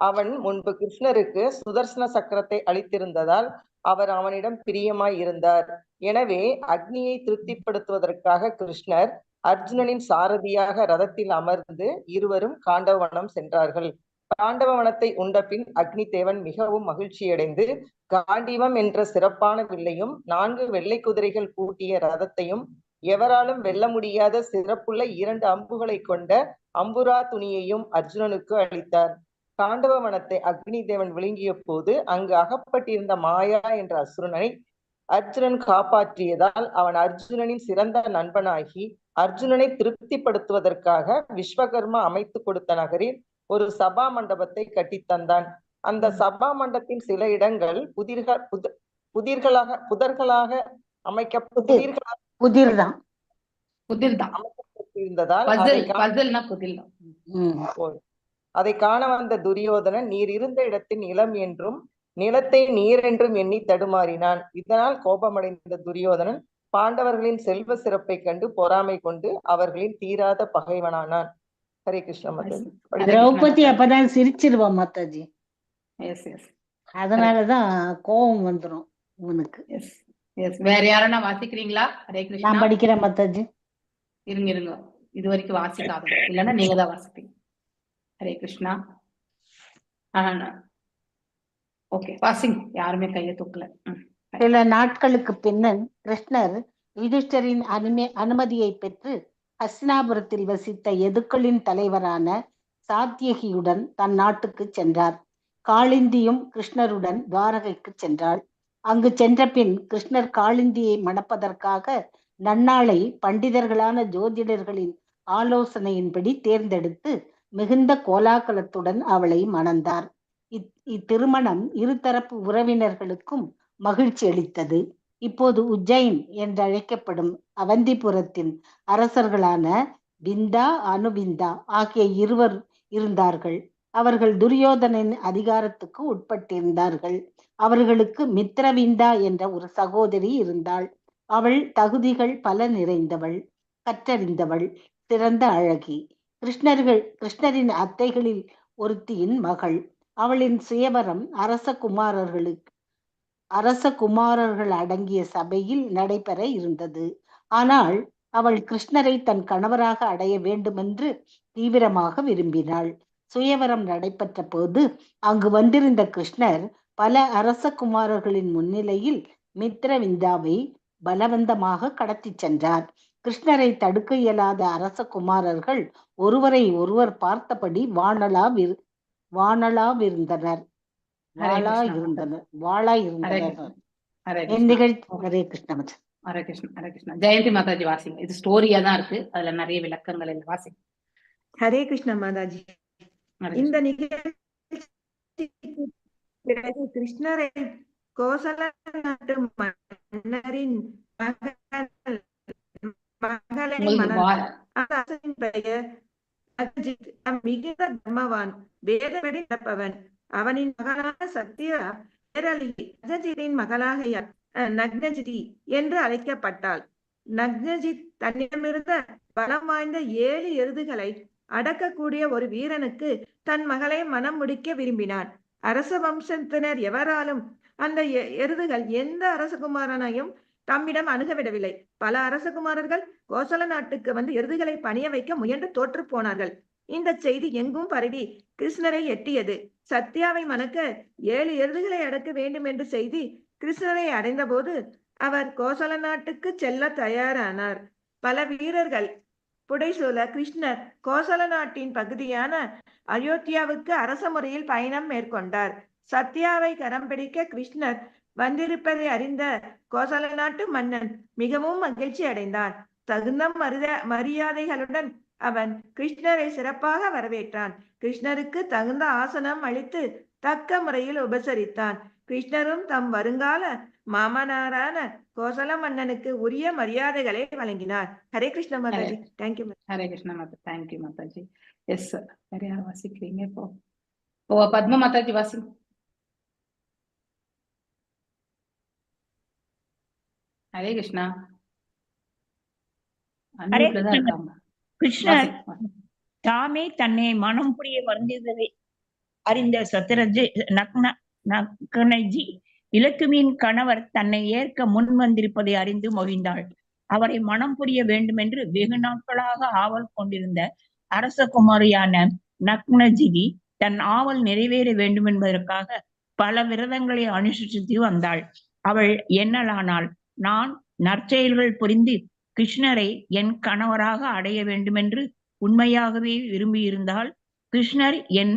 அவன் முன்பு கிருஷ்ணருக்கு சுதர்சன சக்கரத்தை அளித்திருந்ததால் அவர் அவனிடம் பிரியமாய் இருந்தார். எனவே அக்னியை திருப்திப்படுத்துவதற்காக கிருஷ்ணர் அர்ஜுனனின் சாரதியாக ரதத்தில் அமர்ந்து இருவரும் காண்டவவனம் சென்றார்கள். காண்டவவனத்தை உண்ட பின் அக்னி தேவன் மிகவும் மகிழ்ச்சியடைந்து காண்டீவம் என்ற சிறப்பான வில்லையும் 4 வெள்ளை குதிரைகள் பூட்டிய ரதத்தையும் எவராலும் வெல்ல முடியாத சிறப்புள்ள 2 அம்புகளை கொண்ட அம்புரா துணியையும் அர்ஜுனனுக்கு அளித்தார். காண்டவ வனத்தை அக்னி தேவன் விழுங்கிய போது அங்கு அகப்பட்டிருந்த மாயா என்ற அசுரனை அர்ஜுனன் காப்பாற்றியதால் அவன் அர்ஜுனனின் சிறந்த நண்பனாகி அர்ஜுனனை திருப்திப்படுத்துவதற்காக விஸ்வகர்மா அமைத்து கொடுத்த நகரில் ஒரு சபா மண்டபத்தை கட்டித்தந்தான். அந்த சபா மண்டபத்தின் சில இடங்கள் புதர்களாக அமைக்கப்பட்டிருந்ததால் அதை காண வந்த துரியோதனன் நீர் இருந்த இடத்தின் நிலம் என்றும் நிலத்தை நீர் என்றும் எண்ணி தடுமாறினான். இதனால் கோபமடைந்த துரியோதனன் பாண்டவர்களின் செல்வ சிறப்பை கண்டு பொறாமை கொண்டு அவர்களின் தீராத பகைவனானான். ஹரே கிருஷ்ண மாதாஜி. திரௌபதி அப்பதான் சிரிச்சிருவா மாதாஜி. அதனாலதான் கோபம் வந்துரும் உனக்கு. வேற யாரா வாசிக்கிறீங்களா? ஹரே கிருஷ்ணா. நான் படிக்கிறேன் மாதாஜி. இருங்க இது வரைக்கும் வாசிக்காத, இல்லைன்னா நீங்க தான் வாசிப்பீங்க. ஹரே கிருஷ்ணா. ஓகே, வாசிங்க. யாருமே கையை தூக்கல. சில நாட்களுக்கு பின்னர் கிருஷ்ணர் யுதிஷ்டரின் அனுமதியை பெற்று ஹஸ்தினாபுரத்தில் வசித்த யதுக்களின் தலைவரான சாத்யகியுடன் தன் நாட்டுக்கு சென்றார். காளிந்தியும் கிருஷ்ணருடன் துவாரகைக்கு சென்றாள். அங்கு சென்ற பின் கிருஷ்ணர் காளிந்தியை மணப்பதற்காக நன்னாளை பண்டிதர்களான ஜோதிடர்களின் ஆலோசனையின்படி தேர்ந்தெடுத்து மிகுந்த கோலாகலத்துடன் அவளை மணந்தார். இத்திருமணம் இருதரப்பு உறவினர்களுக்கும் மகிழ்ச்சி அளித்தது. இப்போது உஜ்ஜைன் என்றழைக்கப்படும் அவந்திபுரத்தின் அரசர்களான விந்தா, அனுவிந்தா ஆகிய இருவர் இருந்தார்கள். அவர்கள் துரியோதனின் அதிகாரத்துக்கு உட்பட்டிருந்தார்கள். அவர்களுக்கு மித்ரவிந்தா என்ற ஒரு சகோதரி இருந்தாள். அவள் தகுதிகள் பல நிறைந்தவள், கற்றறிந்தவள், சிறந்த அழகி. கிருஷ்ணரின் அத்தைகளில் ஒருத்தியின் மகள். அவளின் சுயவரம் அரச குமாரர்கள் அடங்கிய சபையில் நடைபெற இருந்தது. ஆனால் அவள் கிருஷ்ணரை தன் கணவராக அடைய வேண்டுமென்று தீவிரமாக விரும்பினாள். சுயவரம் நடைபெற்ற போது அங்கு வந்திருந்த கிருஷ்ணர் பல அரச குமாரர்களின் முன்னிலையில் மித்ரவிந்தாவை பலவந்தமாக கடத்தி சென்றார். கிருஷ்ணரை தடுக்க இயலாத அரச குமாரர்கள் ஒருவரை ஒருவர் பார்த்தபடி வாளாயிருந்தனர். ஹரே கிருஷ்ணா. ஜெயந்தி மாதாஜி வாசிங்க. இது ஸ்டோரியா தான் இருக்கு, அதுல நிறைய விளக்கங்கள் இல்லை. வாசிங்க. ஹரே கிருஷ்ண மாதாஜி. இந்த நிகழ்ச்சி பிறகு கிருஷ்ணரை கோசல நாட்டு மன்னரின் மகளை மணந்தார். பெயர் அஜித். மிகுந்த தர்மவான், வேதப்படி நடப்பவன். அவனின் மகளான சத்யா அஜித்தின் மகளாக நக்னஜிதி என்று அழைக்கப்பட்டாள். நக்னஜித் தன்னிடமிருந்த பலம் வாய்ந்த 7 எருதுகளை அடக்கக்கூடிய ஒரு வீரனுக்கு தன் மகளை மனம் முடிக்க விரும்பினான். அரச வம்சத்தினர் எவராலும் அந்த எருதுகள் எந்த அரசகுமாரனையும் தம்மிடம் அணுகவிடவில்லை. பல அரசகுமாரர்கள் கோசல நாட்டுக்கு வந்து எருதுகளை பணிய வைக்க முயன்று தோற்று போனார்கள். இந்த செய்தி எங்கும் பரவி கிருஷ்ணரை எட்டியது. சத்யாவை மணக்க 7 எருதுகளை அடக்க வேண்டும் என்று செய்தி கிருஷ்ணரை அடைந்த போது அவர் கோசல நாட்டுக்கு செல்ல தயாரானார். பல வீரர்கள் புடைசூழ கிருஷ்ணர் கோசல நாட்டின் பகுதியான அயோத்தியாவுக்கு அரச முறையில் பயணம் மேற்கொண்டார். சத்யாவை கரம் பிடிக்க கிருஷ்ணர் வந்திருப்பதை அறிந்த கோசல நாட்டு மன்னன் மிகவும் மகிழ்ச்சி அடைந்தான். தகுந்த மரியாதைகளுடன் அவன் கிருஷ்ணரை சிறப்பாக வரவேற்றான். கிருஷ்ணருக்கு தகுந்த ஆசனம் அளித்து தக்க முறையில் உபசரித்தான். கிருஷ்ணரும் தம் வருங்கால மாமனாரான கோசல மன்னனுக்கு உரிய மரியாதைகளை வழங்கினார். Hare Krishna Mataji. Thank you. Hare Krishna Mata. Thank you Mataji. Yes sir. வேற யார் வாசிக்கிறீங்க இப்போ? பத்மா மாதாஜி வாசி. ஹரே கிருஷ்ணா. கிருஷ்ணர் தாமே தன்னை மனம் புரிய வந்ததை அறிந்த நக்னஜி இலக்குமியின் கணவர் தன்னை ஏற்க முன் வந்திருப்பதை அறிந்து மகிழ்ந்தாள். அவரை மனம் புரிய வேண்டும் என்று வெகு நாட்களாக ஆவல் கொண்டிருந்த அரசகுமாரியான நக்னஜிதி தன் ஆவல் நிறைவேற வேண்டும் என்பதற்காக பல விரதங்களை அனுஷ்டித்து வந்தாள். அவள் எண்ணலானாள், நான் நற்செயல்கள் புரிந்து கிருஷ்ணரை என் கணவராக அடைய வேண்டுமென்று உண்மையாகவே விரும்பியிருந்தால் கிருஷ்ணர் என்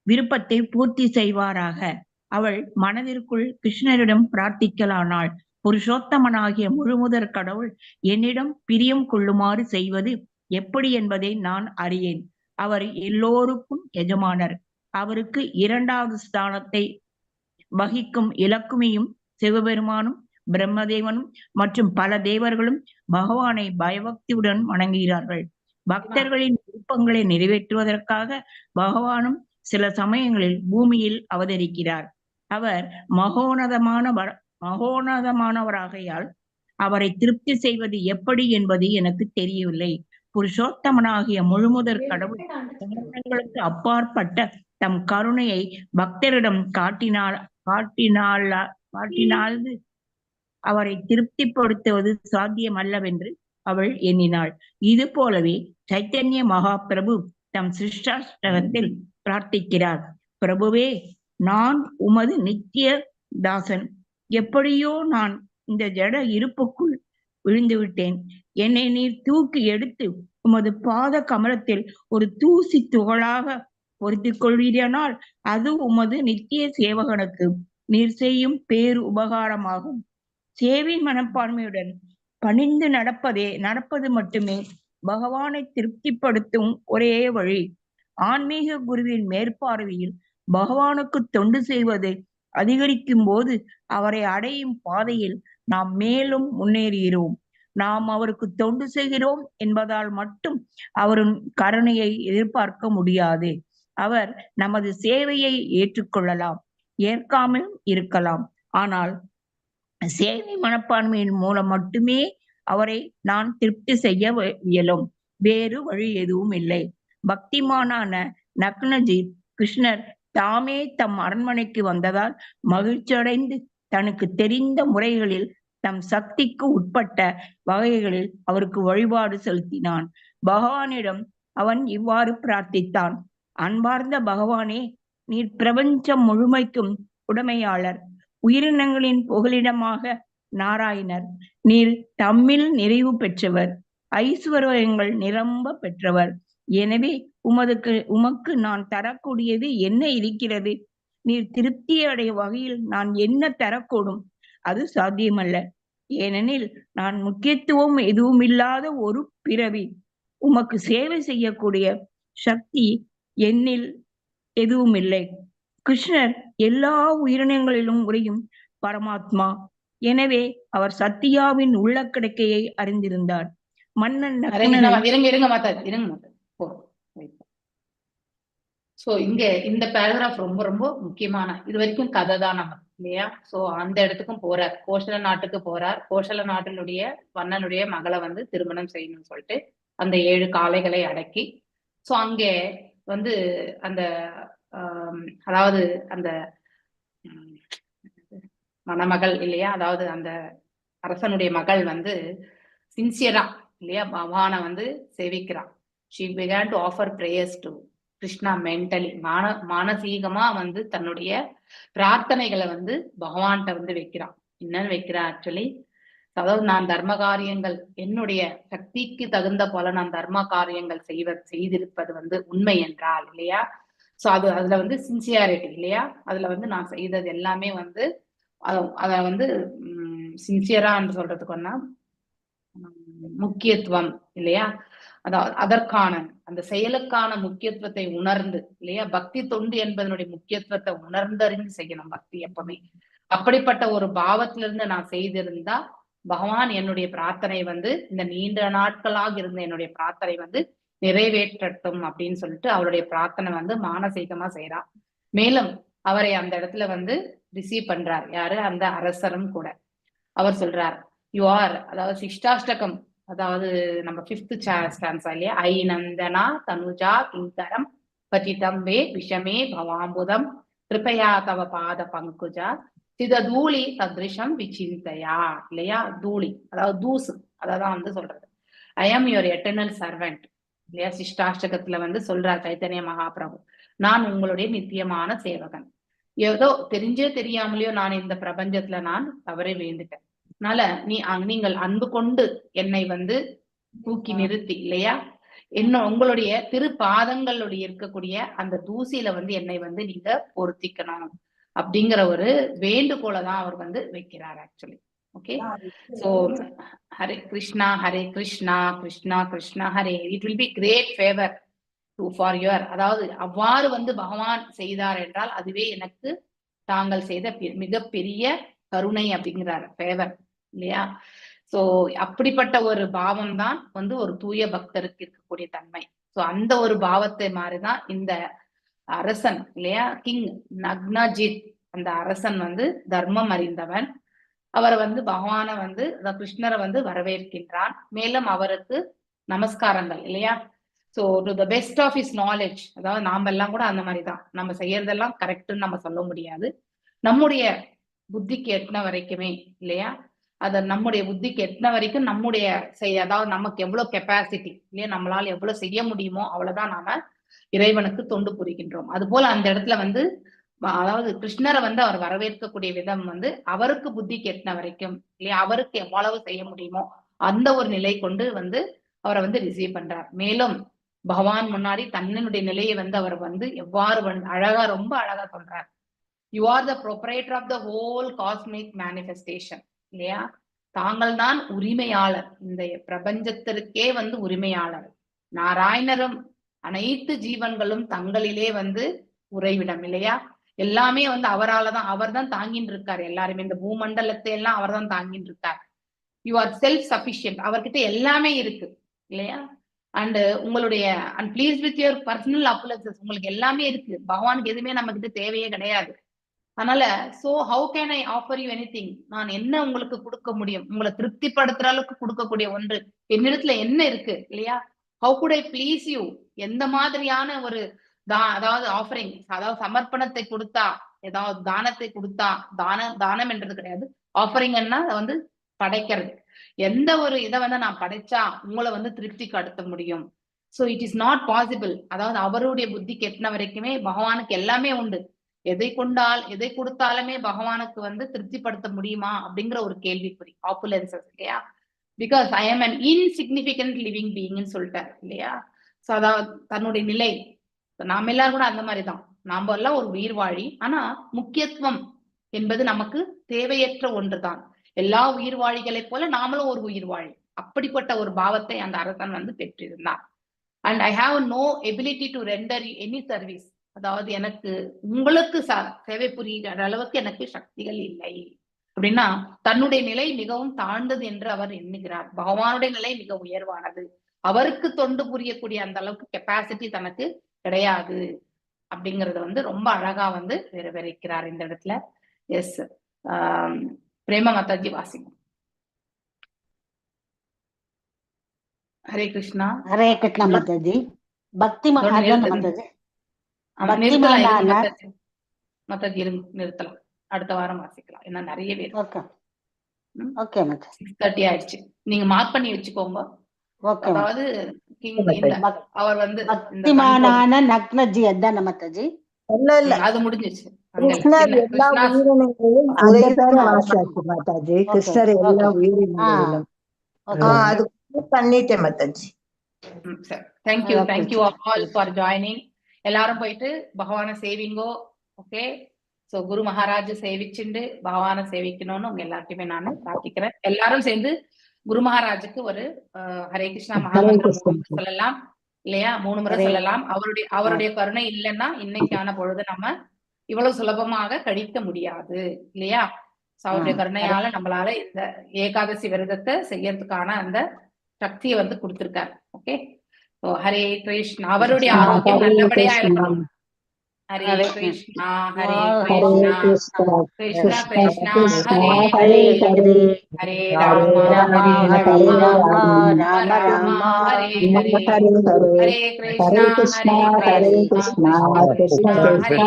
விருப்பத்தை பூர்த்தி செய்வாராக. அவள் மனதிற்குள் கிருஷ்ணரிடம் பிரார்த்திக்கலானாள், புருஷோத்தமனாகிய முழுமுதற் கடவுள் என்னிடம் பிரியம் கொள்ளுமாறு செய்வது எப்படி என்பதை நான் அறியேன். அவர் எல்லோருக்கும் எஜமானர். அவருக்கு இரண்டாவது ஸ்தானத்தை வகிக்கும் இலக்குமியும் சிவபெருமானும் பிரம்மதேவனும் மற்றும் பல தேவர்களும் பகவானை பயபக்தியுடன் வணங்குகிறார்கள். பக்தர்களின் விருப்பங்களை நிறைவேற்றுவதற்காக பகவானும் சில சமயங்களில் பூமியில் அவதரிக்கிறார். அவர் மகோனதமானவராகையால் அவரை திருப்தி செய்வது எப்படி என்பது எனக்கு தெரியவில்லை. புருஷோத்தமனாகிய முழுமுதற் கடவுள் காரணங்களுக்கு அப்பாற்பட்ட தம் கருணையை பக்தரிடம் காட்டினால் அவரை திருப்திப்படுத்துவது சாத்தியமல்லவென்று அவள் எண்ணினாள். இது போலவே சைத்தன்ய மகாபிரபு தம் சிருஷ்டாஷ்டகத்தில் பிரார்த்திக்கிறார், பிரபுவே, நான் உமது நித்திய தாசன். எப்படியோ நான் இந்த ஜட இருப்புக்குள் விழுந்து விட்டேன். என்னை நீர் தூக்கி எடுத்து உமது பாத கமலத்தில் ஒரு தூசி துகளாக பொருத்திக் கொள்வீரானால் அது உமது நித்திய சேவகனுக்கு நீர் செய்யும் பேரு உபகாரமாகும். சேவை மனப்பான்மையுடன் பணிந்து நடப்பது மட்டுமே பகவானை திருப்திப்படுத்தும் ஒரே வழி. ஆன்மீக குருவின் மேற்பார்வையில் பகவானுக்கு தொண்டு செய்வது அதிகரிக்கும் போது அவரை அடையும் பாதையில் நாம் மேலும் முன்னேறுகிறோம். நாம் அவருக்கு தொண்டு செய்கிறோம் என்பதால் மட்டும் அவரின் கருணையை எதிர்பார்க்க முடியாது. அவர் நமது சேவையை ஏற்றுக்கொள்ளலாம், ஏற்காமலும் இருக்கலாம். ஆனால் சேவை மனப்பான்மையின் மூலம் மட்டுமே அவரை நான் திருப்தி செய்ய இயலும். வேறு வழி எதுவும் இல்லை. பக்திமானான நக்னஜி கிருஷ்ணர் தாமே தம் அரண்மனைக்கு வந்ததால் மகிழ்ச்சியடைந்து தனக்கு தெரிந்த முறைகளில் தம் சக்திக்கு உட்பட்ட வகைகளில் அவருக்கு வழிபாடு செலுத்தினான். பகவானிடம் அவன் இவ்வாறு பிரார்த்தித்தான், அன்பார்ந்த பகவானே, நீர் பிரபஞ்சம் முழுமைக்கும் உடைமையாளர், உயிரினங்களின் புகலிடமாக நாராயணர். நீர் தம்மில் நிறைவு பெற்றவர், ஐஸ்வர்யங்கள் நிரம்ப பெற்றவர். எனவே உமக்கு நான் தரக்கூடியது என்ன இருக்கிறது? நீர் திருப்தி அடைய வகையில் நான் என்ன தரக்கூடும்? அது சாத்தியமல்ல. ஏனெனில் நான் முக்கியத்துவம் எதுவும் இல்லாத ஒரு பிறவி. உமக்கு சேவை செய்யக்கூடிய சக்தி என்னில் எதுவும் இல்லை. கிருஷ்ணர் எல்லா உயிரினங்களிலும் உறையும் பரமாத்மா. எனவே அவர் சத்தியாவின் உள்ள கிடக்கையை அறிந்திருந்தார். மன்னன் சோ இங்க இந்த பேராகிராஃப் ரொம்ப ரொம்ப முக்கியமான, இது வரைக்கும் கதை தான் நமக்கு இல்லையா? சோ அந்த இடத்துக்கும் போறார், கோசல நாட்டுக்கு போறார். கோசல நாட்டினுடைய மன்னனுடைய மகளை திருமணம் செய்யணும்னு சொல்லிட்டு அந்த 7 காளைகளை அடக்கி, சோ அங்கே அந்த அதாவது அந்த மணமகள் இல்லையா, அதாவது அந்த அரசனுடைய மகள் சின்சியரா இல்லையா பகவானை சேவிக்கிறான். she began to offer prayers to Krishna mentally, மானசீகமா தன்னுடைய பிரார்த்தனைகளை பகவான்கிட்ட வைக்கிறான். என்னன்னு வைக்கிறான் ஆக்சுவலி, அதாவது நான் தர்ம காரியங்கள் என்னுடைய சக்திக்கு தகுந்த போல நான் தர்ம காரியங்கள் செய்திருப்பது உண்மை என்றால் இல்லையா, சோ அதுல சின்சியாரிட்டி இல்லையா, அதுல நான் செய்தது எல்லாமே அத சின்சியரா சொல்றதுக்குன்னா முக்கியத்துவம் இல்லையா, அதாவது அதற்கான அந்த செயலுக்கான முக்கியத்துவத்தை உணர்ந்து இல்லையா, பக்தி தொண்டு என்பதனுடைய முக்கியத்துவத்தை உணர்ந்தறிந்து செய்யணும் பக்தி எப்பவுமே. அப்படிப்பட்ட ஒரு பாவத்திலிருந்து நான் செய்திருந்தா பகவான் என்னுடைய பிரார்த்தனை வந்து இந்த நீண்ட நாட்களாக இருந்த என்னுடைய பிரார்த்தனை வந்து நிறைவேற்றட்டும் அப்படின்னு சொல்லிட்டு அவருடைய பிரார்த்தனை வந்து மானசீகமா செய்யறா. மேலும் அவரை அந்த இடத்துல வந்து ரிசீவ் பண்றார் யாரு, அந்த அரசரும் கூட. அவர் சொல்றார் யூ ஆர், அதாவது சிஷ்டாஷ்டகம், அதாவது நம்ம 5th ஸ்டான்ஸா இல்லையா, ஐ நந்தனா தனுஜா கிங்கரம் பதிதம் வே விஷமே பவாம்புதம் கிருபயா தவ பாத பங்குஜா சித தூளி சதிருஷம் விசிந்தையா இல்லையா, தூளி அதாவது தூசு, அதான் வந்து சொல்றது. ஐ ஆம் யுவர் எட்டர்னல் சர்வெண்ட் இல்லையா, சிஷ்டாஷ்டகத்துல வந்து சொல்றார் சைத்தன்ய மகாபிரபு, நான் உங்களுடைய நித்தியமான சேவகன். ஏதோ தெரிஞ்சே தெரியாமலையோ நான் இந்த பிரபஞ்சத்துல நான் தவறி விழுந்துட்டேன். அதனால நீங்கள் அன்பு கொண்டு என்னை வந்து தூக்கி நிறுத்தி இல்லையா, இன்னும் உங்களுடைய திருப்பாதங்களுடைய இருக்கக்கூடிய அந்த தூசியில வந்து என்னை வந்து நீங்க பொருத்திக்கணும் அப்படிங்கிற ஒரு வேண்டுகோளை தான் அவர் வந்து வைக்கிறார் actually. Okay, so Hare Krishna Krishna Krishna Hare, it will be great favour to for your, அதாவது அவ்வாறு வந்து பகவான் செய்தார் என்றால் அதுவே எனக்கு தாங்கள் செய்த மிகப்பெரிய கருணை அப்படிங்கிறார், ஃபேவர் இல்லையா. சோ அப்படிப்பட்ட ஒரு பாவம் தான் வந்து ஒரு தூய பக்தருக்கு இருக்கக்கூடிய தன்மை. சோ அந்த ஒரு பாவத்தை மாதிரிதான் இந்த அரசன் இல்லையா, கிங் நக்னஜித், அந்த அரசன் வந்து தர்மம் அறிந்தவன். அவரை வந்து பகவான வந்து கிருஷ்ணரை வந்து வரவேற்கின்றான். மேலும் அவருக்கு நமஸ்காரங்கள் இல்லையா. So to the best of his knowledge, அதாவது நாம எல்லாம் கூட அந்த மாதிரிதான், நம்ம செய்யறதெல்லாம் கரெக்ட்னு நம்ம சொல்ல முடியாது, நம்முடைய புத்திக்கு எட்டின வரைக்குமே இல்லையா, அத நம்முடைய புத்திக்கு எட்டின வரைக்கும் நம்முடைய அதாவது நமக்கு எவ்வளவு கெப்பாசிட்டி இல்லையா, நம்மளால எவ்வளவு செய்ய முடியுமோ அவ்வளவுதான் நாம இறைவனுக்கு தொண்டு புரிகின்றோம். அது போல அந்த இடத்துல வந்து அதாவது கிருஷ்ணரை வந்து அவர் வரவேற்கக்கூடிய விதம் வந்து அவருக்கு புத்திக்கு எட்டின வரைக்கும் இல்லையா, அவருக்கு எவ்வளவு செய்ய முடியுமோ அந்த ஒரு நிலை கொண்டு வந்து அவரை வந்து ரிசீவ் பண்றார். மேலும் பகவான் முன்னாடி தன்னுடைய நிலையை வந்து அவர் வந்து எவ்வாறு அழகா, ரொம்ப அழகா சொல்றார், you are the proprietor of the whole cosmic manifestation இல்லையா, தாங்கள் தான் உரிமையாளர், இந்த பிரபஞ்சத்திற்கே வந்து உரிமையாளர். நாராயணரும் அனைத்து ஜீவன்களும் தங்களிலே வந்து உறைவிடம் இல்லையா, எல்லாமே வந்து அவராலதான், அவர் தான் தாங்கின்னு இருக்காரு எல்லாருமே, இந்த பூமண்டலத்தை எல்லாம் அவர் தான் தாங்கின்னு இருக்கார். யூ ஆர் செல்ஃப் சஃபிஷியன்ட், அவர்கிட்ட எல்லாமே இருக்கு இல்லையா. அண்ட் உங்களுடைய and please with your personal appliances, உங்களுக்கு எல்லாமே இருக்கு, பகவானுக்கு எதுவுமே நம்ம கிட்ட தேவையே கிடையாது. அதனால so how can I offer you anything, நான் என்ன உங்களுக்கு கொடுக்க முடியும், உங்களை திருப்திப்படுத்துற அளவுக்கு கொடுக்கக்கூடிய ஒன்று என்னிடத்துல என்ன இருக்கு இல்லையா. How good I please you, எந்த மாதிரியான ஒரு அதாவது ஆஃபரிங், அதாவது சமர்ப்பணத்தை கொடுத்தா, ஏதாவது தானத்தை கொடுத்தா, தானம் என்றது கிடையாது, ஆஃபரிங்னா வந்து படைக்கிறது, எந்த ஒரு இதை வந்து நான் படைச்சா உங்களை வந்து திருப்திக்கு அடுத்த முடியும். So it is not possible, அதாவது அவருடைய புத்திக்கு எட்டின வரைக்குமே பகவானுக்கு எல்லாமே உண்டு, எதை கொடுத்தாலுமே பகவானுக்கு வந்து திருப்திப்படுத்த முடியுமா அப்படிங்கிற ஒரு கேள்விக்குறி, ஆப்புலன்சஸ் இல்லையா. Because I am an insignificant living பீயிங்னு சொல்லிட்டார் இல்லையா. சோ அதாவது தன்னுடைய நிலை, நாம எல்லாரும் கூட அந்த மாதிரிதான், நாம எல்லாம் ஒரு உயிர் வாழி, ஆனா முக்கியத்துவம் என்பது நமக்கு தேவையற்ற ஒன்றுதான். எல்லா உயிர் வாழிகளைப் போல நாமளும் ஒரு உயிர் வாழி, அப்படிப்பட்ட ஒரு பாவத்தை அந்த அரசன் வந்து பெற்றிருந்தார். And I have no ability to render any service, அதாவது எனக்கு உங்களுக்கு சேவை புரிகிற அளவுக்கு எனக்கு சக்திகள் இல்லை அப்படின்னா, தன்னுடைய நிலை மிகவும் தாழ்ந்தது என்று அவர் எண்ணுகிறார். பகவானுடைய நிலை மிக உயர்வானது, அவருக்கு தொண்டு புரியக்கூடிய அந்த அளவுக்கு கெப்பாசிட்டி தனக்கு கிடையாது அப்படிங்கறத வந்து ரொம்ப அழகா வந்து விவரிக்கிறார் இந்த இடத்துல. எஸ், பிரேமா மாதாஜி வாசிங்க. ஹரே கிருஷ்ணா. ஹரே கிருஷ்ணா மாதாஜி. பக்தி மாதாஜி நிறுத்தலாம், அடுத்த வாரம் வாசிக்கலாம், ஏன்னா நிறைய பேர். ஓகே 6:30 ஆயிடுச்சு, நீங்க மார்க் பண்ணி வச்சுக்கோங்க. அதாவது அவர் வந்து பக்திமானான நக்னஜி அதான் மாதாஜி, அது முடிஞ்சிச்சு. கிருஷ்ணர் எல்லா உயிரினங்களையும் மாதாஜி, கிருஷ்ணர் எல்லா உயிரினங்களிலும் அது பண்ணிட்டேன் Mataji. Thank you all for joining. எல்லாரும் போயிட்டு பகவானை சேவிங்கோ. ஓகே, சோ குரு மகாராஜ் சேவிச்சுண்டு பகவானை சேவிக்கணும்னு உங்க எல்லாத்தையுமே நான் பிரார்த்திக்கிறேன். எல்லாரும் சேர்ந்து குரு மகாராஜுக்கு ஒரு ஹரே கிருஷ்ணா மகாமந்திரம் 3 முறை சொல்லலாம் இல்லையா? 3 முறை சொல்லலாம். அவருடைய கருணை இல்லைன்னா இன்னைக்கான பொழுது நம்ம இவ்வளவு சுலபமாக கழிக்க முடியாது இல்லையா? அவருடைய கருணையால நம்மளால இந்த ஏகாதசி விரதத்தை செய்யறதுக்கான அந்த சக்தியை வந்து கொடுத்திருக்காரு. ஓகே, ஹரே கிருஷ்ணா. அவருடைய ஆரோக்கியம் நல்லபடியா இருக்கணும். ஹரே கிருஷ்ணா ஹரே கிருஷ்ணா கிருஷ்ணா கிருஷ்ணா ஹரே ஹரே ஹரே ராமா ஹரே ராமா ராம ராம ஹரே ஹரே ஹரே கிருஷ்ணா ஹரே கிருஷ்ணா கிருஷ்ணா ஹரே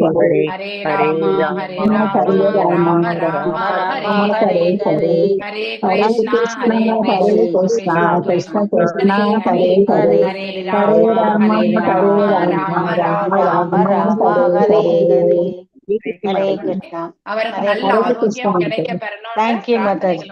ஹரே ஹரே ராமா ராம ராம ஹரே ஹரே ஹரே கிருஷ்ணா ஹரே கிருஷ்ணா கிருஷ்ணா கிருஷ்ணா ஹரே ஹரே ஹரே ராமா ராம ராம ஹரே கிருஷ்ணா. அவருக்கு நல்ல ஆரோக்கியம் கிடைக்க பெறணும். தேங்க்யூ மாதாஜி.